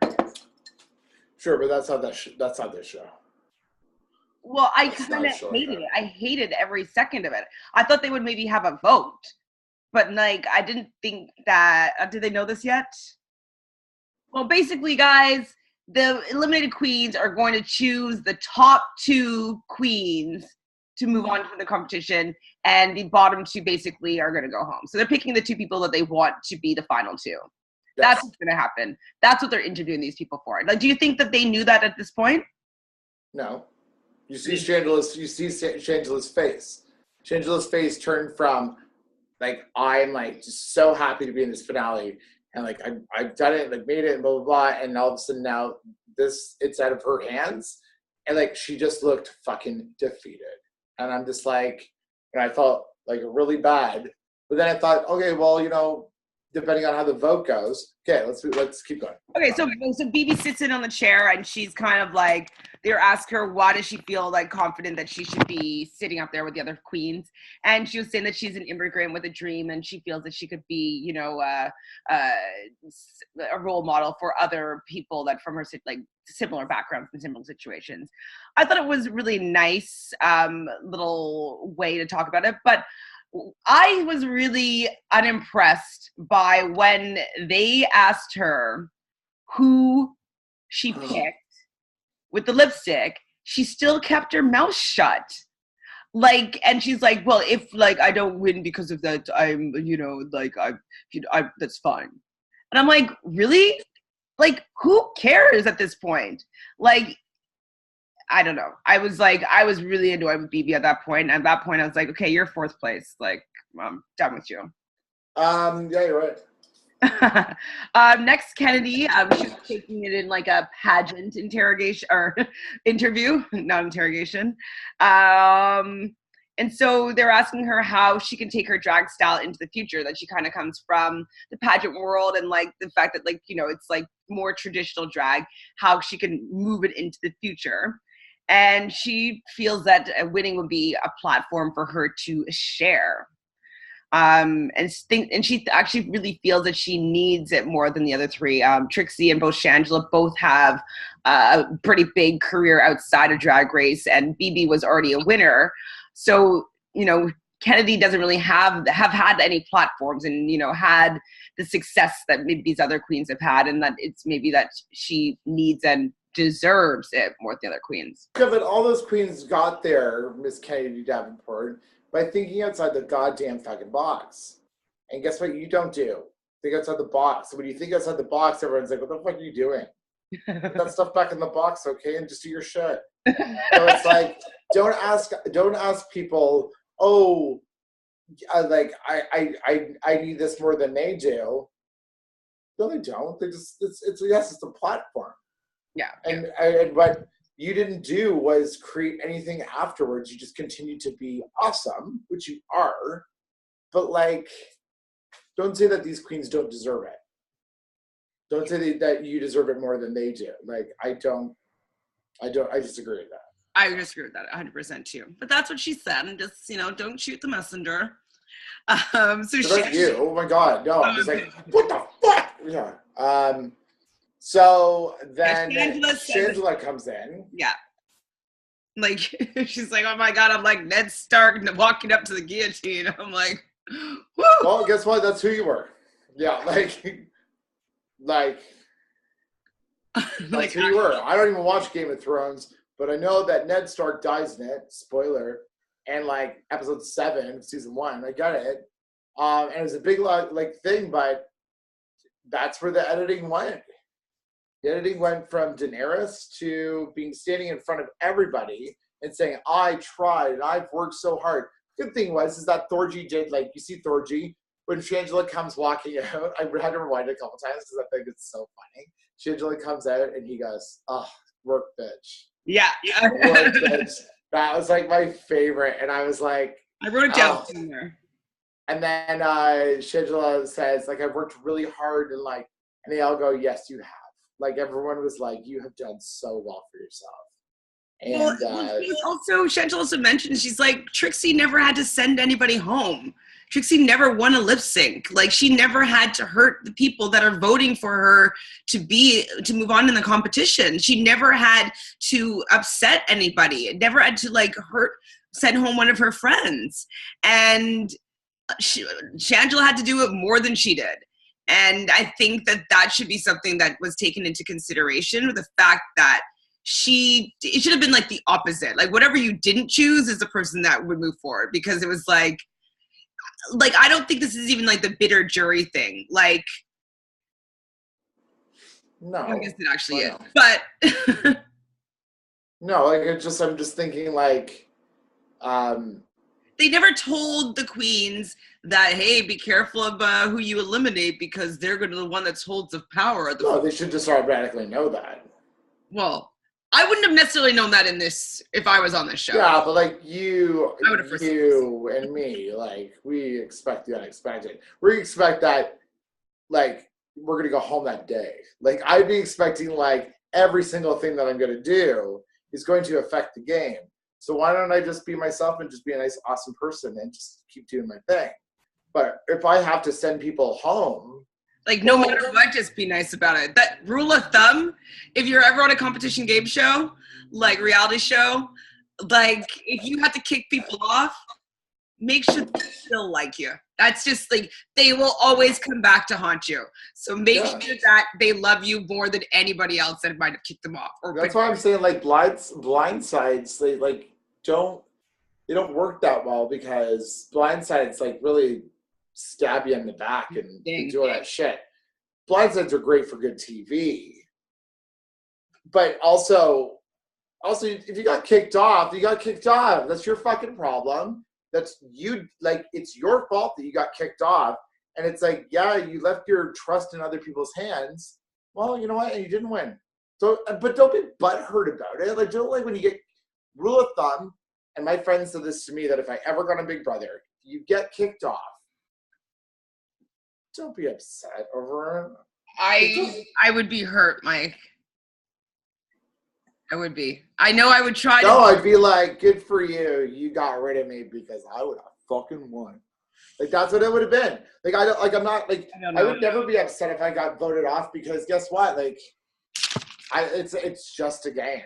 Sure, but that's not this show. Well, I kind of hated it. I hated every second of it. I thought they would maybe have a vote, but like I didn't think that. Did they know this yet? Well, basically, guys, the eliminated queens are going to choose the top 2 queens to move on to the competition, and the bottom 2 basically are going to go home. So they're picking the 2 people that they want to be the final 2. Yes. That's what's going to happen. That's what they're interviewing these people for. Like, do you think that they knew that at this point? No. You see Chantele's face. Chantele's face turned from like, I'm like just so happy to be in this finale, and like I've done it, like made it, and blah blah blah, and all of a sudden now it's out of her hands, and like she just looked fucking defeated, and I'm just like, and I felt like really bad, but then I thought, okay, well, depending on how the vote goes, okay, let's keep going. Okay, so BB sits in on the chair, and she's kind of like, they're asking her why does she feel like confident that she should be sitting up there with the other queens, and she was saying that she's an immigrant with a dream, and she feels that she could be, a role model for other people that from her like similar backgrounds and similar situations. I thought it was really nice little way to talk about it, but I was really unimpressed by when they asked her who she picked with the lipstick. She still kept her mouth shut. Like, and she's like, well, if like I don't win because of that, I'm, that's fine. And I'm like, really? Like, who cares at this point? Like, I don't know. I was really annoyed with BB at that point. And at that point, I was like, okay, you're 4th place. Like, I'm done with you. Yeah, you're right. Next, Kennedy. She was taking it in like a pageant interrogation or interview, not interrogation. And so they're asking her how she can take her drag style into the future, that she kind of comes from the pageant world and like the fact that like, you know, it's like more traditional drag, how she can move it into the future. And she feels that winning would be a platform for her to share. And she actually really feels that she needs it more than the other three. Trixie and both Chantele both have a pretty big career outside of Drag Race, and BB was already a winner. So, you know, Kennedy doesn't really have had any platforms and, you know, had the success that maybe these other queens have had, and that it's maybe that she needs and deserves it more than the other queens. Yeah, but all those queens got there, Miss Kennedy Davenport, by thinking outside the goddamn fucking box. And guess what you don't do? Think outside the box. So when you think outside the box, everyone's like, what the fuck are you doing? Put that stuff back in the box, okay? And just do your shit. So it's like, don't ask people, oh, I need this more than they do. No, they don't. They just, it's a platform. Yeah. And what you didn't do was create anything afterwards. You just continue to be awesome, which you are. But like, don't say that these queens don't deserve it. Don't say that you deserve it more than they do. Like, I disagree with that. I disagree with that 100% too. But that's what she said, and just, you know, don't shoot the messenger. You. Oh my God, no. I'm just like, what the fuck? Yeah. So then Shangela comes in. Yeah. Like, she's like, oh my God, I'm like Ned Stark walking up to the guillotine. I'm like, woo! Well, guess what? That's who you were. Yeah, that's who you were. I don't even watch Game of Thrones, but I know that Ned Stark dies in it. Spoiler. And like episode 7, season 1, I get it. And it was a big thing, but that's where the editing went. The editing went from Daenerys to being standing in front of everybody and saying, I tried and I've worked so hard. Good thing is that Thorgy did, like, you see Thorgy, when Shangela comes walking out, I had to rewind it a couple times because I think it's so funny. Shangela comes out and he goes, oh, work bitch. Yeah. Work bitch. That was like my favorite. And I was like, I wrote it down somewhere. And then Shangela says, like, I've worked really hard, and they all go, yes, you have. Like, everyone was like, you have done so well for yourself. And Chantele also mentioned, she's like, Trixie never had to send anybody home. Trixie never won a lip sync. Like, she never had to hurt the people that are voting for her to move on in the competition. She never had to upset anybody. Never had to send home one of her friends. And Shangela had to do it more than she did. And I think that should be something that was taken into consideration, with the fact that it should have been like the opposite. Like, whatever you didn't choose is the person that would move forward, because it was like, I don't think this is even like the bitter jury thing. Like, no, I guess it actually is, but no, I'm just thinking they never told the queens that, hey, be careful about who you eliminate, because they're going to be the one that holds the power. No, they should just automatically know that. Well, I wouldn't have necessarily known that if I was on this show. Yeah, but you and me, we expect the unexpected. We expect that, we're going to go home that day. I'd be expecting, every single thing that I'm going to do is going to affect the game. So why don't I just be myself and just be a nice, awesome person and just keep doing my thing? But if I have to send people home, no matter what, just be nice about it. That rule of thumb, if you're ever on a competition game show, reality show, if you have to kick people off, make sure they still like you. That's just they will always come back to haunt you. So make sure that they love you more than anybody else that might have kicked them off. That's why I'm saying blindsides, they don't work that well, because blindsides really stab you in the back and do all that shit. Blindsides are great for good TV, but also if you got kicked off, you got kicked off. That's your fucking problem. That's you. It's your fault that you got kicked off. And it's you left your trust in other people's hands. Well, you know what? And you didn't win. So, but don't be butthurt about it. Don't when you get rule of thumb. and my friend said this to me, that if I ever got on Big Brother, you get kicked off, don't be upset over it. I would be hurt, Mike. I would be. I know I would try to. No, I'd be like, good for you. You got rid of me because I would have fucking won. Like, that's what it would have been. Like, I'm not, like, I would never be upset if I got voted off, because guess what? Like, it's just a game.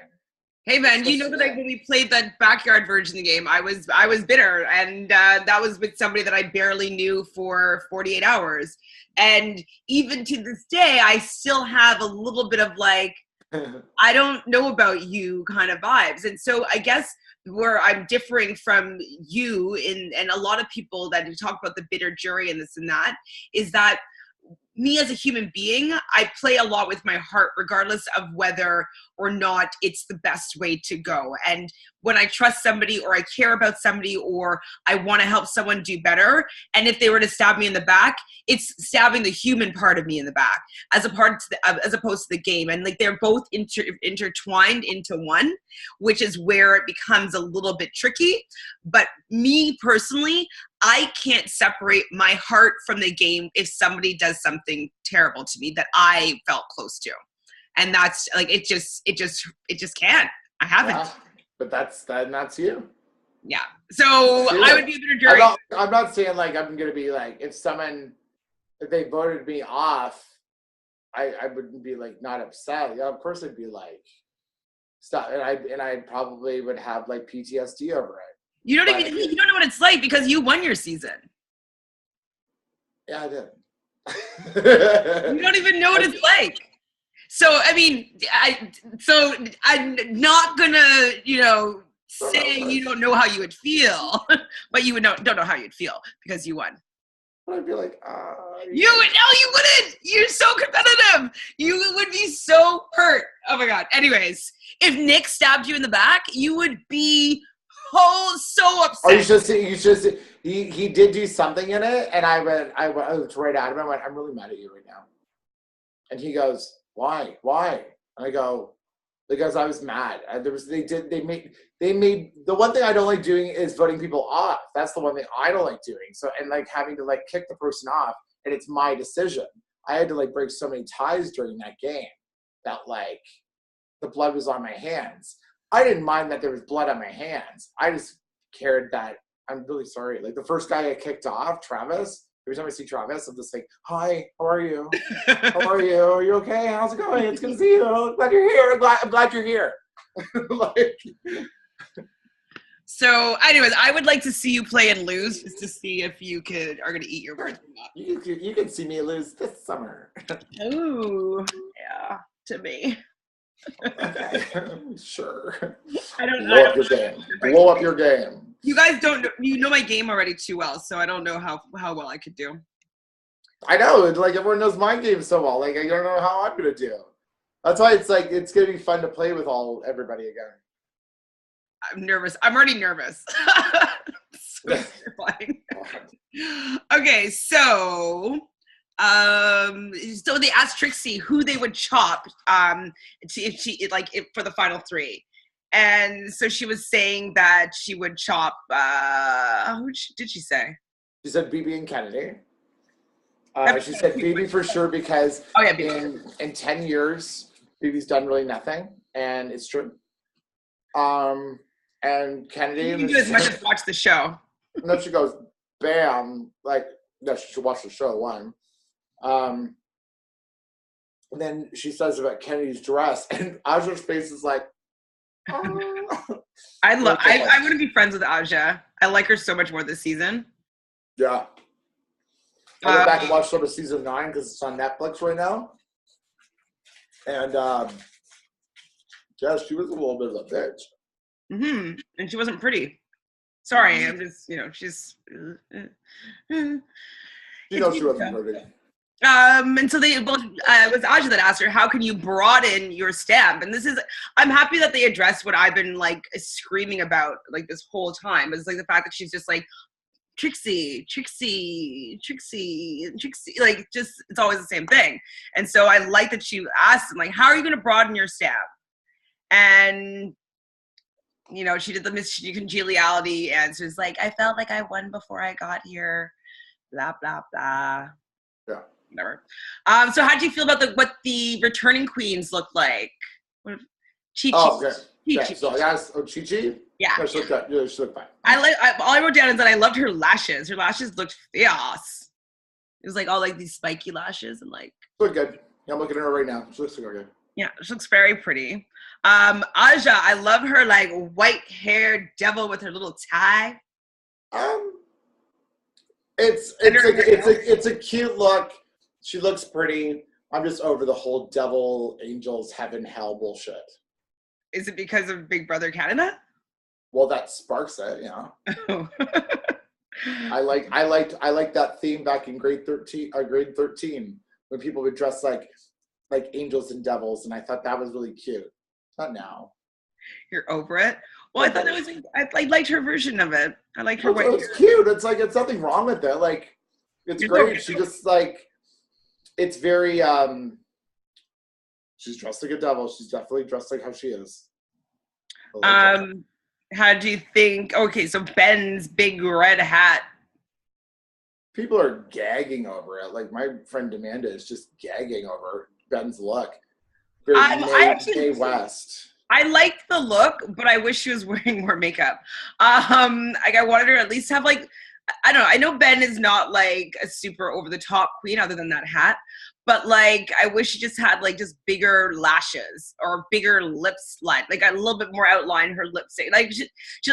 Hey man, you know that when we played that backyard version of the game, I was bitter, and that was with somebody that I barely knew for 48 hours. And even to this day, I still have a little bit of like, I don't know about you kind of vibes. And so I guess where I'm differing from you and a lot of people that talk about the bitter jury and this and that, is that me as a human being, I play a lot with my heart, regardless of whether or not it's the best way to go. And when I trust somebody, or I care about somebody, or I want to help someone do better, and if they were to stab me in the back, it's stabbing the human part of me in the back, as opposed to the game. And like, they're both intertwined into one, which is where it becomes a little bit tricky. But me personally, I can't separate my heart from the game if somebody does something terrible to me that I felt close to. And that's like, it just can't. I haven't. Yeah, but that's you. Yeah. So I would be a bitter jury. I'm not saying like I'm gonna be like, if they voted me off, I wouldn't be like not upset. Yeah, of course I'd be like, stop, and I probably would have like PTSD over it. You don't know what it's like, because you won your season. Yeah, I did. You don't even know what it's like. So I mean, I'm not gonna, say you don't know how you would feel, but you don't know how you'd feel because you won. I'd be like, you wouldn't. You're so competitive. You would be so hurt. Oh my God. Anyways, if Nick stabbed you in the back, you would be so upset. Oh, you should. He did do something in it, and I was right at him. I went, I'm really mad at you right now. And he goes, why? And I go, because I was mad. They made the one thing I don't like doing is voting people off. That's the one thing I don't like doing. So, and like having to like kick the person off, and it's my decision. I had to like break so many ties during that game that like the blood was on my hands. I didn't mind that there was blood on my hands. I just cared that I'm really sorry. Like the first guy I kicked off, Travis, every time I see Travis, I'm just like, hi, how are you? How are you? Are you okay? How's it going? It's good to see you. I'm glad you're here. I'm glad you're here. Like, so anyways, I would like to see you play and lose, just to see if you are going to eat your words or not. You can see me lose this summer. Ooh, yeah, to me. Okay, sure. Blow up your game. You guys you know my game already too well, so I don't know how well I could do. I know, like everyone knows my game so well. Like I don't know how I'm gonna do. That's why it's like it's gonna be fun to play with everybody again. I'm nervous. I'm already nervous. So okay, so they asked Trixie who they would chop for the final three, and so she was saying that she would chop who did she say? She said BB and Kennedy. She said BB for sure because in 10 years BB's done really nothing, and it's true. And Kennedy, you can do as much as watch the show. And then she goes bam, like she should watch the show one. And then she says about Kennedy's dress, and Aja's face is like, oh. I wouldn't be friends with Aja. I like her so much more this season. Yeah. I went back and watched some of season 9 because it's on Netflix right now. And yeah, she was a little bit of a bitch. Mm-hmm. And she wasn't pretty. Sorry, I'm just, she's. She knows she wasn't pretty. And so it was Aja that asked her, how can you broaden your stamp? And I'm happy that they addressed what I've been like screaming about like this whole time. It's like the fact that she's just like, Trixie, like just, it's always the same thing. And so I like that she asked him, like, how are you going to broaden your stamp? And you know, she did the Miss Congeniality answers like, I felt like I won before I got here, blah, blah, blah. Yeah. Whatever. So how do you feel about what the returning queens look like? Chi Chi. Oh, okay. Yeah, Chi so I asked, Chi Chi? Yeah. No, she looked good. Yeah, she looked fine. All I wrote down is that I loved her lashes. Her lashes looked fierce. It was like all like these spiky lashes and like. She looked good. Yeah, I'm looking at her right now. She looks good. Yeah, she looks very pretty. Aja, I love her like white haired devil with her little tie. It's a cute look. She looks pretty. I'm just over the whole devil, angels, heaven, hell bullshit. Is it because of Big Brother Canada? Well, that sparks it, yeah. Oh. I liked that theme back in grade 13 when people would dress like angels and devils, and I thought that was really cute. Not now. You're over it? Well, I thought I liked her version of it. I liked her white. It's cute. It's like, it's nothing wrong with it. Like, it's great. She just like, it's very, she's dressed like a devil. She's definitely dressed like how she is. How do you think, okay, so Ben's big red hat. People are gagging over it. Like, my friend Amanda is just gagging over Ben's look. Mae West. I liked the look, but I wish she was wearing more makeup. Like I wanted her to at least have like, I don't know. I know Ben is not like a super over the top queen other than that hat, but like I wish she just had like just bigger lashes or bigger lips line, like a little bit more outline her lips. Like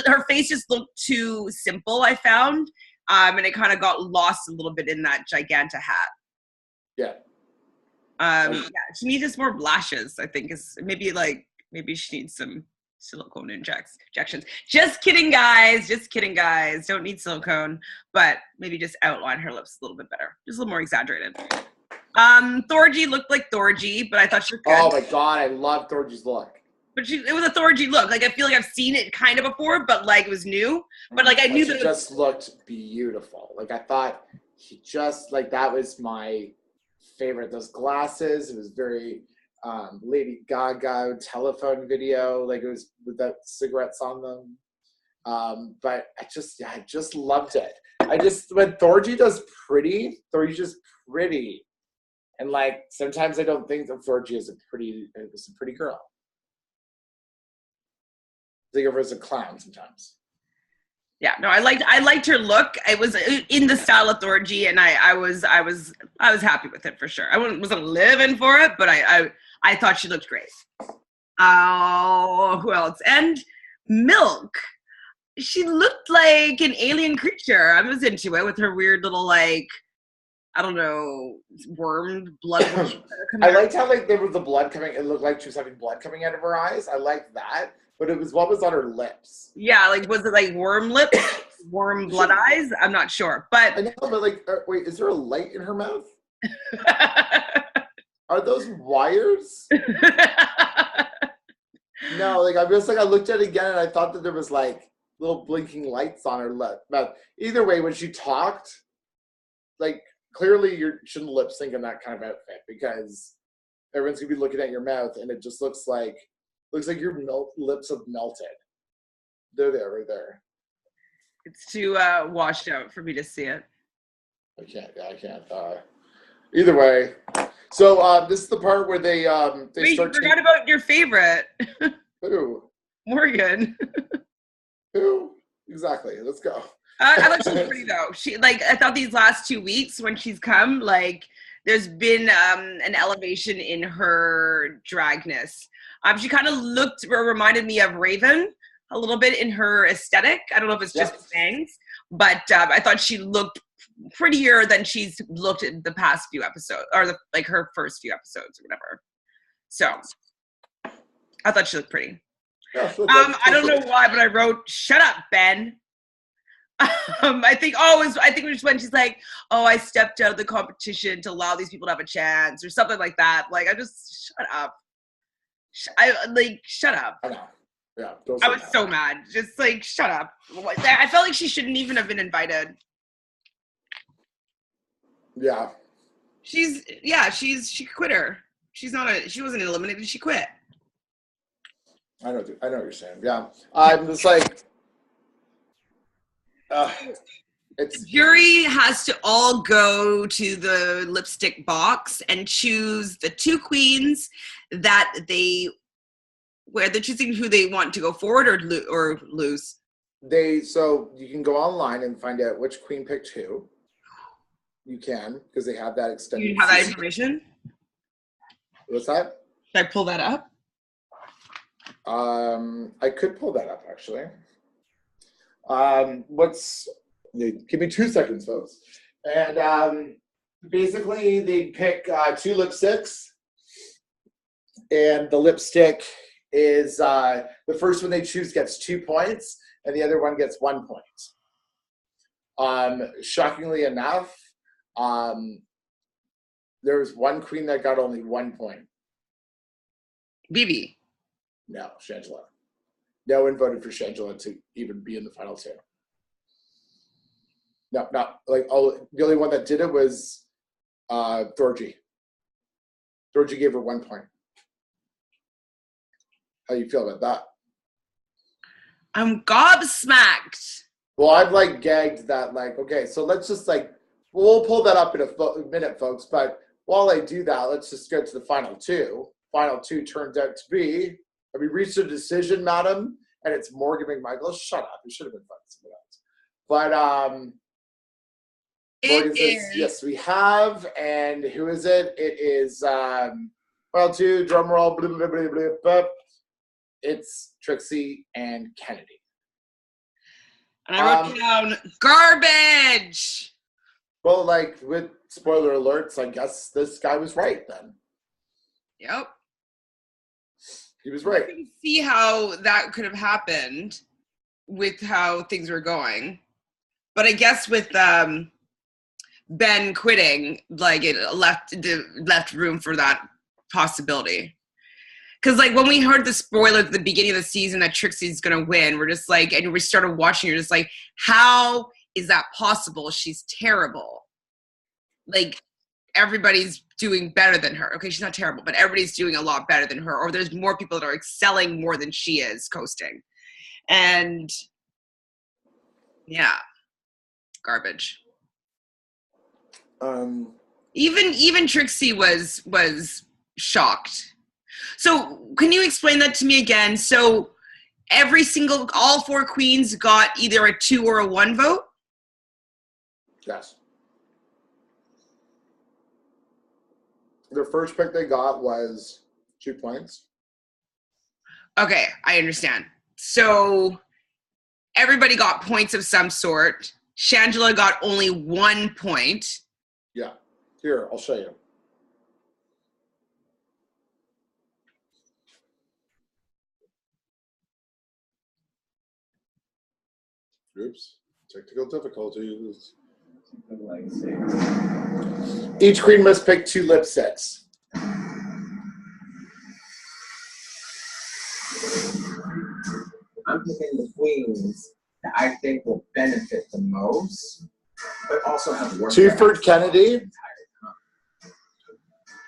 her face just looked too simple, I found, and it kind of got lost a little bit in that Giganta hat. Yeah. Yeah, she needs just more lashes. I think is maybe she needs some silicone injections. Just kidding, guys. Don't need silicone, but maybe just outline her lips a little bit better. Just a little more exaggerated. Thorgy looked like Thorgy, but I thought she looked good. Oh my god, I love Thorgy's look. But it was a Thorgy look. Like I feel like I've seen it kind of before, but like it was new. But like I knew that it just looked beautiful. Like I thought she just like that was my favorite. Those glasses. It was very Lady Gaga telephone video, like it was without cigarettes on them. But I just loved it. When Thorgy does pretty, Thorgy's just pretty. And like sometimes I don't think that Thorgy is a pretty girl. I think of her as a clown sometimes. Yeah, no, I liked her look. It was in the style of Thorgy, and I was happy with it for sure. I wasn't living for it, but I thought she looked great. Oh, who else? And Milk. She looked like an alien creature. I was into it with her weird little like, I don't know, blood. I liked how like there was the blood coming. It looked like she was having blood coming out of her eyes. I liked that, but it was what was on her lips. Yeah, like was it like worm lips, worm blood eyes? I'm not sure, but I know, but like, wait, is there a light in her mouth? Are those wires? No, like I looked at it again and I thought that there was like little blinking lights on her mouth. Either way, when she talked, like clearly you shouldn't lip sync in that kind of outfit because everyone's gonna be looking at your mouth and it just looks like your lips have melted. They're there, right there. It's too washed out for me to see it. I can't. Either way. So this is the part where they Wait, start. You forgot about your favorite. Who? Morgan. Who? Exactly. Let's go. I thought she was pretty though. I thought these last 2 weeks when she's come, like there's been an elevation in her dragness. She kind of reminded me of Raven a little bit in her aesthetic. I don't know if it's just the bangs, but I thought she looked prettier than she's looked in the past few episodes, or her first few episodes or whatever. So I thought she looked pretty. Yeah, I don't know why, but I wrote, "Shut up, Ben." I think it was when she's like, "Oh, I stepped out of the competition to allow these people to have a chance," or something like that. Like, I just shut up. Shut up. I know. Yeah. I was so mad. Just like, shut up. I felt like she shouldn't even have been invited. Yeah. She quit her. She wasn't eliminated. She quit. I know what you're saying. Yeah. I'm just like, The jury has to all go to the lipstick box and choose the 2 queens that where they're choosing who they want to go forward or lose. So you can go online and find out which queen picked who. You can, because they have that extended. You have that information? What's that? Should I pull that up? I could pull that up actually. Give me 2 seconds, folks. And basically, they pick 2 lipsticks, and the lipstick is the first one they choose gets 2 points, and the other one gets 1 point. Shockingly enough, there was one queen that got only 1 point. Bibi. No, Chantele. No one voted for Chantele to even be in the final 2. No, not like the only one that did it was Thorgy. Thorgy gave her 1 point. How you feel about that? I'm gobsmacked. Well, I've like gagged that. Like, okay, so let's just we'll pull that up in a minute, folks. But while I do that, let's just get to the final 2. Final 2 turns out to be. Have we reached a decision, madam? And it's Morgan McMichael. Shut up. It should have been someone else. But Morgan says, yes, we have. And who is it? It is final 2, drum roll, blah, blah, blah, blah, blah. It's Trixie and Kennedy. And I wrote down garbage. Well, like with spoiler alerts, I guess this guy was right then. Yep. He was right. I can see how that could have happened with how things were going. But I guess with Ben quitting, like it left room for that possibility. Because like when we heard the spoiler at the beginning of the season that Trixie's gonna win, we're just like, and we started watching, you're just like, how is that possible? She's terrible. Like everybody's doing better than her. Okay, she's not terrible, but everybody's doing a lot better than her. Or there's more people that are excelling more than she is coasting. And yeah, garbage. Even Trixie was shocked. So can you explain that to me again? So all 4 queens got either a 2 or a 1 vote? Yes. Their first pick they got was 2 points. Okay, I understand. So everybody got points of some sort. Chantele got only 1 point. Yeah. Here, I'll show you. Oops. Technical difficulties. Each queen must pick 2 lipsticks. I'm picking the queens that I think will benefit the most, but also have worked. 2 for Kennedy.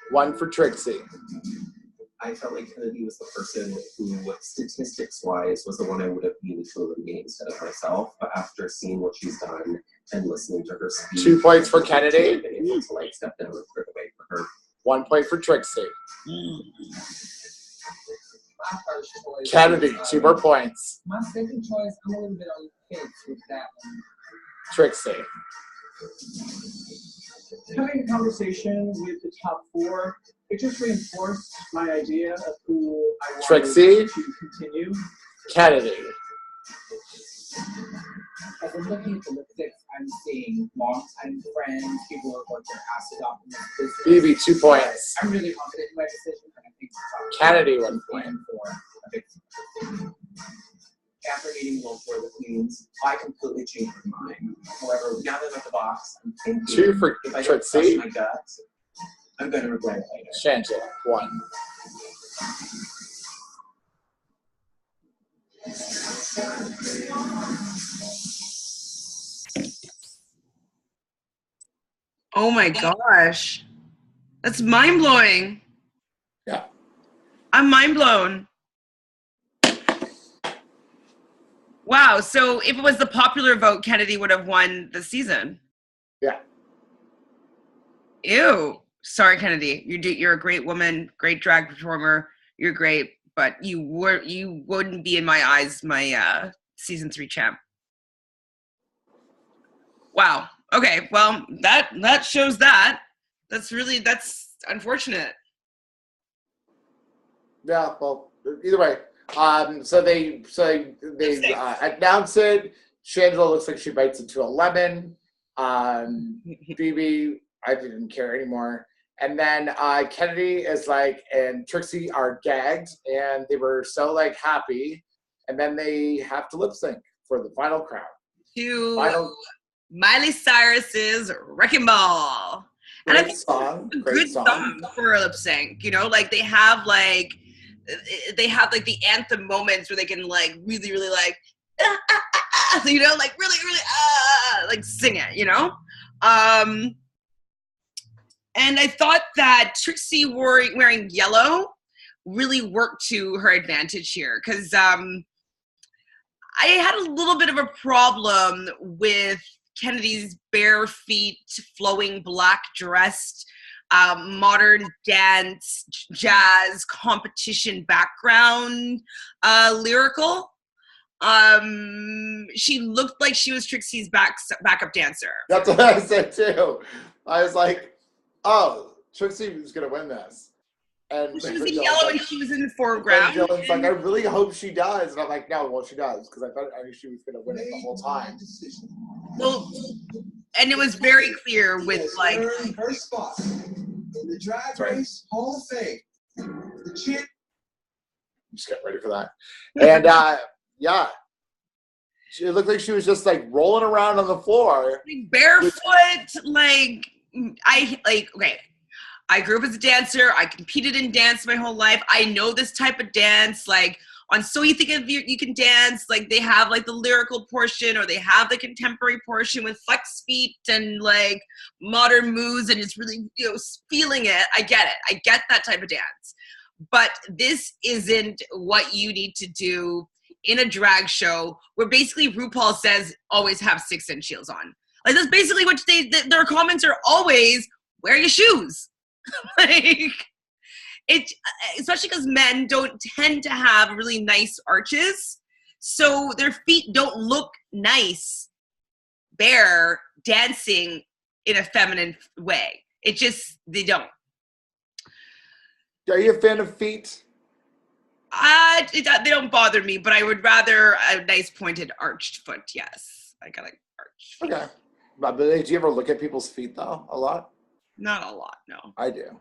1 for Trixie. I felt like Kennedy was the person who, statistics-wise, was the one I would have needed to eliminate instead of myself. But after seeing what she's done and listening to her speak, 2 points for Kennedy. I've been able to like step down and clear the way for her. 1 point for Trixie. Kennedy, 2 more points. My second choice, I'm a little bit on the fence with that one. Trixie. Having a conversation with the top 4, it just reinforced my idea of who I wanted Trixie. to continue. Kennedy. As I'm looking at the lipsticks, I'm seeing longtime friends, people who have worked their asses off in this business. Bibi, 2 points. I'm really confident in my decision, and I think the top Kennedy, 1 point. for a big decision. After meeting both for the queens, I completely changed my mind. However, now that I'm at the box, I'm thinking 2 for if I don't Trixie. trust my gut, I'm going to regret it later. Chantele, 1. Oh my gosh. That's mind-blowing. Yeah. I'm mind blown. Wow. So if it was the popular vote, Kennedy would have won the season. Yeah. Ew. Sorry, Kennedy. You're a great woman, great drag performer. You're great, but you wouldn't be in my eyes my season 3 champ. Wow. Okay. Well, that shows that. That's unfortunate. Yeah. Well, either way. So they announce it. Chantele looks like she bites into a lemon. Phoebe, I didn't care anymore. And then Kennedy is like, and Trixie are gagged, and they were so like happy. And then they have to lip sync for the final crown. To Miley Cyrus's Wrecking Ball. And I think song. It's a good song for a lip sync. You know, like they have like the anthem moments where they can like really, really like, you know, like really, really, like sing it, you know? And I thought that Trixie wearing yellow really worked to her advantage here because I had a little bit of a problem with Kennedy's bare feet, flowing black dressed, modern dance, jazz, competition background, lyrical. She looked like she was Trixie's backup dancer. That's what I said too. I was like, oh, Trixie was gonna win this. And she was in yellow and she was in the foreground. And Dylan's like, I really hope she does. And I'm like, no, well, she does. Because I knew she was going to win it the whole time. Well, and it was very clear with like... her spot in the Drag Race Hall of Fame. The champ. Just get ready for that. And, yeah. It looked like she was just, like, rolling around on the floor. Like, barefoot, okay. I grew up as a dancer. I competed in dance my whole life. I know this type of dance. Like on So You Think of You Can Dance, like they have like the lyrical portion or they have the contemporary portion with flex feet and like modern moves and it's really, you know, feeling it. I get it. I get that type of dance. But this isn't what you need to do in a drag show where basically RuPaul says always have 6-inch heels on. Like that's basically what their comments are always wear your shoes. Like it, especially because men don't tend to have really nice arches, so their feet don't look nice bare dancing in a feminine way. It just they don't. Are you a fan of feet? They don't bother me, but I would rather a nice pointed arched foot. Yes, I got like arch. Okay, but do you ever look at people's feet though? A lot. Not a lot, no. I do.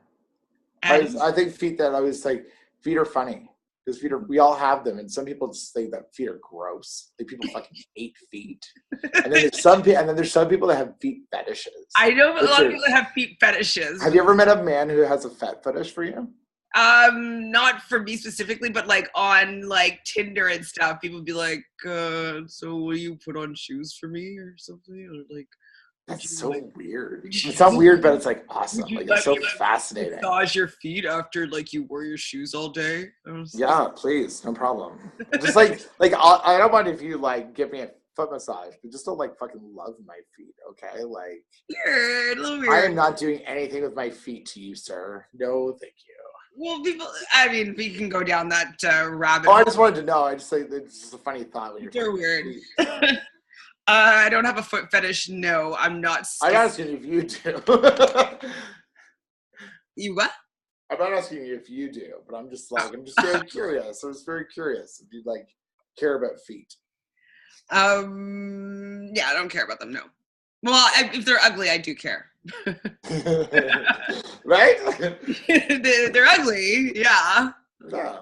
I think feet that I was like, feet are funny. Because we all have them. And some people just think that feet are gross. Like people fucking hate feet. And then there's some people that have feet fetishes. I know a lot of people that have feet fetishes. Have you ever met a man who has a fat fetish for you? Not for me specifically, but like on like Tinder and stuff, people be like, so will you put on shoes for me or something? Or like, that's so weird. It's not weird, but it's like awesome. Like it's so fascinating. Massage your feet after like you wear your shoes all day. Yeah, please, no problem. Just like I don't mind if you like give me a foot massage, but just don't like fucking love my feet, okay? Like weird, a little weird. I am not doing anything with my feet to you, sir. No, thank you. Well, we can go down that rabbit hole. I just wanted to know. I just like it's just a funny thought when you're weird. I don't have a foot fetish. No, I'm not. I'm asking if you do. You what? I'm not asking you if you do, but I'm just very curious. I was very curious if you like care about feet. Yeah, I don't care about them. No. Well, if they're ugly, I do care. Right? They're ugly. Yeah. Yeah.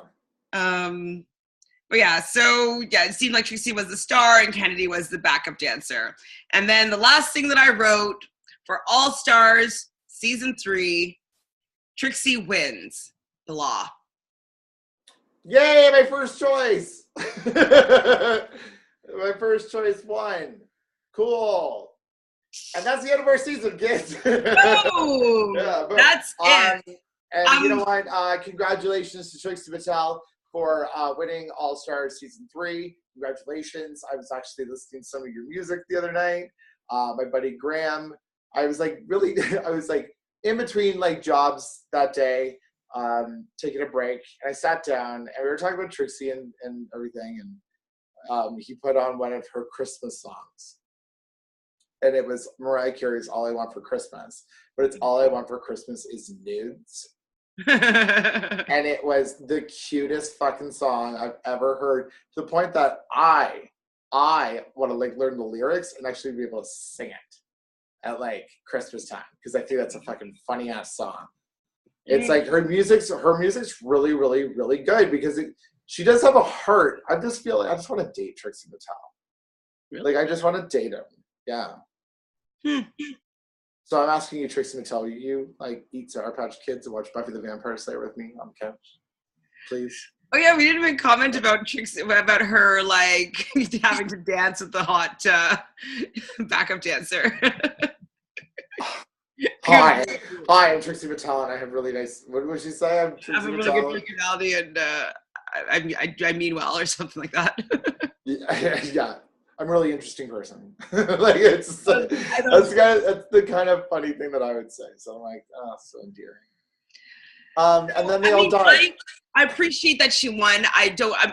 But yeah, so yeah, it seemed like Trixie was the star and Kennedy was the backup dancer. And then the last thing that I wrote for Allstars season 3, Trixie wins. Blah. Yay, my first choice. My first choice won. Cool. And that's the end of our season, kids. Oh, yeah, that's it. And you know what? Congratulations to Trixie Mattel for winning All-Stars Season 3. congratulations. I was actually listening to some of your music the other night. My buddy Graham, I was like really, I was like in between like jobs that day, taking a break, and I sat down and we were talking about Trixie and everything, and he put on one of her Christmas songs. And it was Mariah Carey's All I Want for Christmas. But it's All I Want for Christmas is Nudes. And it was the cutest fucking song I've ever heard, to the point that I want to like learn the lyrics and actually be able to sing it at like Christmas time, because I think that's a fucking funny ass song. It's like her music's really, really, really good, because she does have a heart. I just feel like I just want to date Trixie Mattel. Really? Like I just want to date him. Yeah. So I'm asking you, Trixie Mattel, will you like eat Sour Patch Kids and watch Buffy the Vampire Slayer with me on the couch, please? Oh yeah, we didn't even comment about Trixie, about her like having to dance with the hot backup dancer. Hi, I'm Trixie Mattel, and I have really nice. What would she say? I'm Trixie I have a really Mattel. good personality, and I mean well, or something like that. Yeah. I'm a really interesting person. Like that's the kind of funny thing that I would say. So I'm like, oh, so endearing. And then they all died. I appreciate that she won.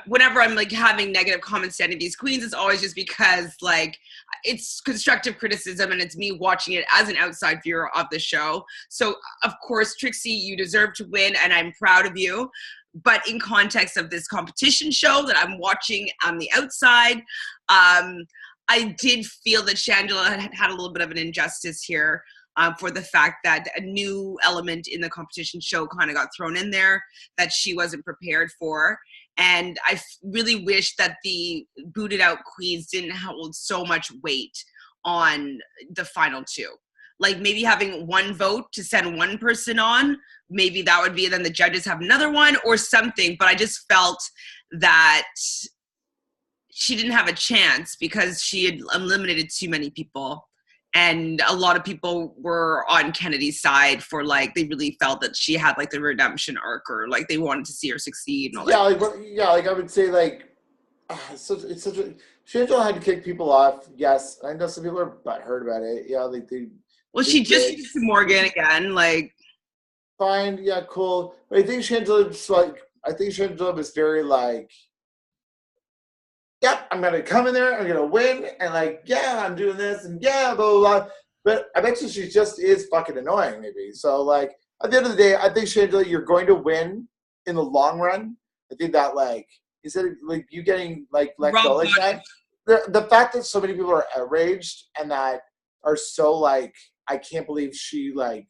Whenever I'm like having negative comments to any of these queens, it's always just because like it's constructive criticism and it's me watching it as an outside viewer of the show. So of course, Trixie, you deserve to win, and I'm proud of you. But in context of this competition show that I'm watching on the outside, I did feel that Chantele had a little bit of an injustice here for the fact that a new element in the competition show kind of got thrown in there that she wasn't prepared for. And I really wish that the booted out queens didn't hold so much weight on the final two. Like maybe having one vote to send one person on, maybe that would be, then the judges have another one or something. But I just felt that she didn't have a chance because she had eliminated too many people. And a lot of people were on Kennedy's side for like, they really felt that she had like the redemption arc, or like they wanted to see her succeed and all that. Like I would say like, it's such a, Chantele had to kick people off. Yes. I know some people are butthurt about it. Yeah. Like Well, she just did to Morgan again, like. Fine, yeah, cool. But I think Chantele was very like, yep, I'm gonna come in there, I'm gonna win, and like, yeah, I'm doing this, and yeah, blah, blah, blah. But I bet you she just is fucking annoying, maybe. So like, at the end of the day, I think Chantele, you're going to win in the long run. I think that like, instead of like you getting like let go like that, the fact that so many people are outraged and that are so like, I can't believe she like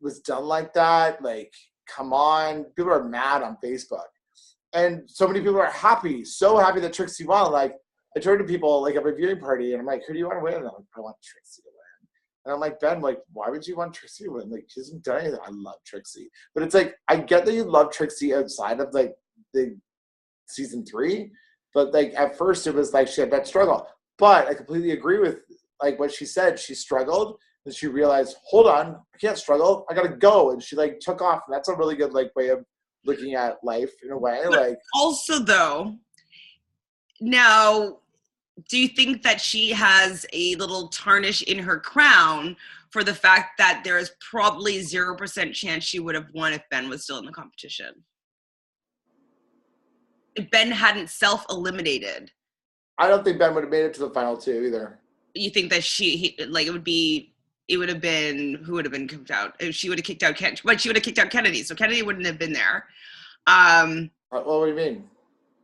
was done like that. Like, come on. People are mad on Facebook. And so many people are happy, so happy that Trixie won. Like, I turned to people like at my viewing party and I'm like, who do you want to win? And I'm like, I want Trixie to win. And I'm like, Ben, like, why would you want Trixie to win? Like, she hasn't done anything. I love Trixie. But it's like, I get that you love Trixie outside of like the season 3. But like at first it was like she had that struggle. But I completely agree with like what she said. She struggled. And she realized, hold on, I can't struggle. I gotta go. And she like took off. And that's a really good like way of looking at life in a way. But like also though, now, do you think that she has a little tarnish in her crown for the fact that there is probably 0% chance she would have won if Ben was still in the competition? If Ben hadn't self-eliminated. I don't think Ben would have made it to the final 2 either. You think that it would have been, who would have been kicked out? If she would have kicked out she would have kicked out Kennedy, so Kennedy wouldn't have been there. What do you mean?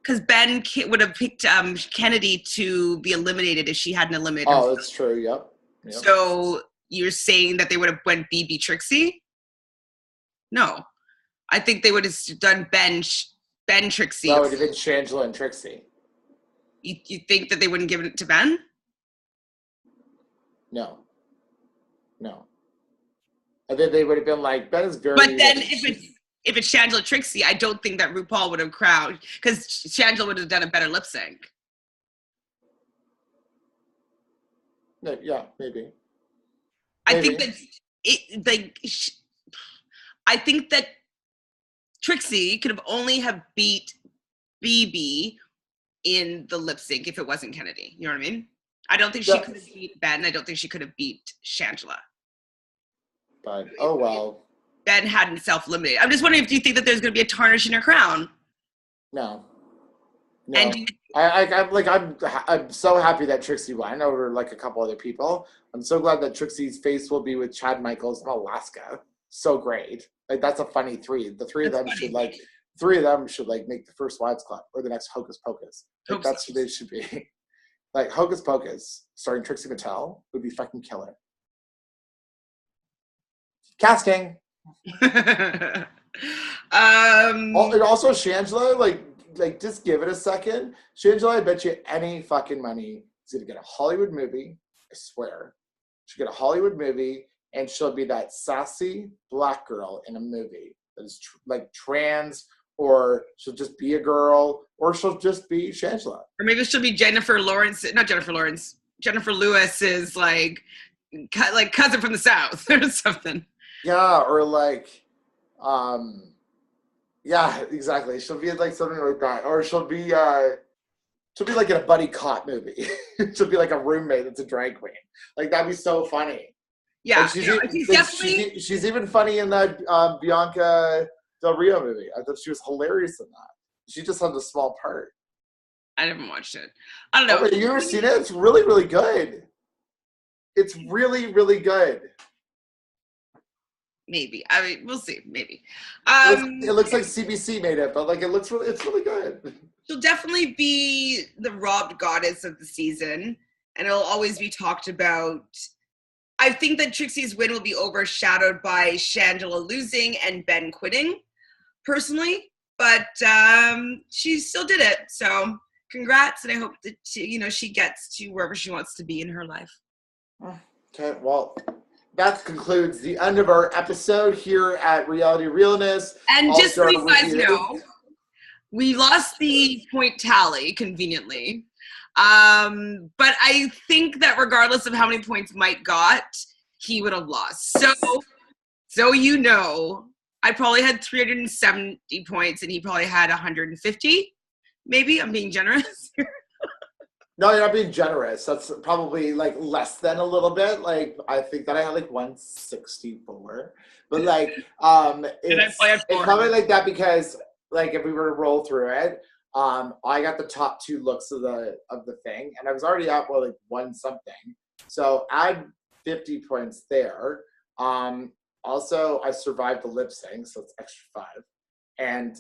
Because Ben would have picked Kennedy to be eliminated if she hadn't eliminated Oh, herself. that's true, yep. So you're saying that they would have went BB Trixie? No. I think they would have done Ben Trixie. No, it would have been Chantele and Trixie. You think that they wouldn't give it to Ben? No. I think they would have been like, Ben is very... But then if it's Chantele Trixie, I don't think that RuPaul would have crowned, because Chantele would have done a better lip sync. Yeah, maybe. I think that Trixie could have only have beat BB in the lip sync if it wasn't Kennedy. You know what I mean? I don't think she could have beat Ben. I don't think she could have beat Chantele. But oh well. Ben hadn't self-limited. I'm just wondering if you think that there's going to be a tarnish in her crown. No. And I'm so happy that Trixie won over like a couple other people. I'm so glad that Trixie's face will be with Chad Michaels in Alaska. So great. Like that's a funny three. The three of them should like make the first Wives Club or the next Hocus Pocus. Like, that's who they should be. Like Hocus Pocus, starring Trixie Mattel, would be fucking killer. Casting. and also Chantele, like just give it a second. Chantele, I bet you any fucking money is gonna get a Hollywood movie. I swear, she'll get a Hollywood movie, and she'll be that sassy black girl in a movie that is like trans, or she'll just be a girl, or she'll just be Chantele. Or maybe she'll be Jennifer Lewis is like cousin from the South or something. Yeah, or like, yeah, exactly. She'll be like something like that, or she'll be like in a buddy cop movie. She'll be like a roommate that's a drag queen. Like that'd be so funny. Yeah, like, she's even funny in that Bianca Del Rio movie. I thought she was hilarious in that. She just had a small part. I never watched it. I don't know. Oh, wait, you ever seen it? It's really, really good. It's really, really good. Maybe. I mean, we'll see. Maybe. It looks like CBC made it, but like it's really good. She'll definitely be the robbed goddess of the season, and it'll always be talked about. I think that Trixie's win will be overshadowed by Chantele losing and Ben quitting, personally. But she still did it. So congrats, and I hope that she gets to wherever she wants to be in her life. Okay, well, that concludes the end of our episode here at Reality Realness. And just so you guys know, we lost the point tally conveniently. But I think that regardless of how many points Mike got, he would have lost. So you know, I probably had 370 points and he probably had 150. Maybe I'm being generous. No, you're not being generous. That's probably like less than a little bit. Like I think that I had like 164, but like it's probably like that because like if we were to roll through it, I got the top two looks of the thing, and I was already up like one something. So add 50 points there. Also, I survived the lip sync, so it's extra 5, and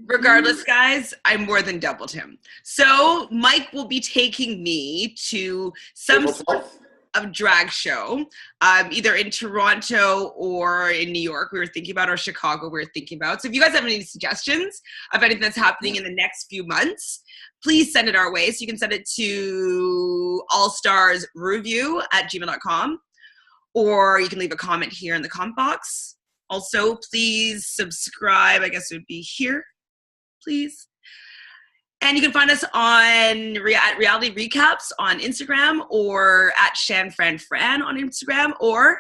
regardless, guys, I more than doubled him. So Mike will be taking me to some sort of drag show, either in Toronto or in New York. We were thinking about, or Chicago. We were thinking about. So if you guys have any suggestions of anything that's happening in the next few months, please send it our way. So you can send it to Allstars Ruview at gmail.com, or you can leave a comment here in the comment box. Also, please subscribe. I guess it would be here, please. And you can find us at Reality Recaps on Instagram, or at ShanFranFran on Instagram, or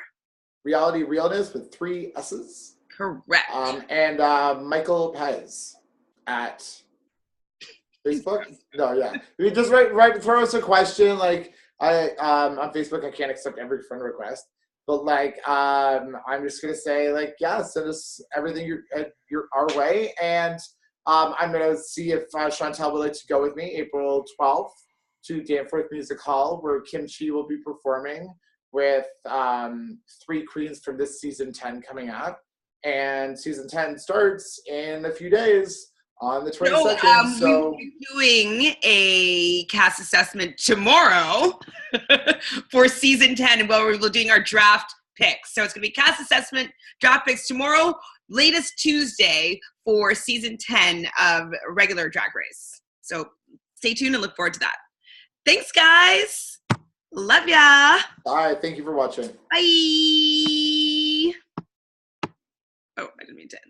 Reality Realness with 3 S's. Correct. And Michael Pez at Facebook. No, yeah. You just throw us a question. Like on Facebook, I can't accept every friend request. But like, I'm just gonna say, like, yeah, send us everything you're our way, and I'm gonna see if Chantele would like to go with me April 12th to Danforth Music Hall, where Kim Chi will be performing with 3 queens from this season 10 coming up, and season 10 starts in a few days on the 22nd. We will be doing a cast assessment tomorrow for season 10, where we're doing our draft picks. So it's going to be cast assessment, draft picks tomorrow, latest Tuesday for season 10 of regular Drag Race. So stay tuned and look forward to that. Thanks, guys. Love ya. Bye. Thank you for watching. Bye. Oh, I didn't mean to end.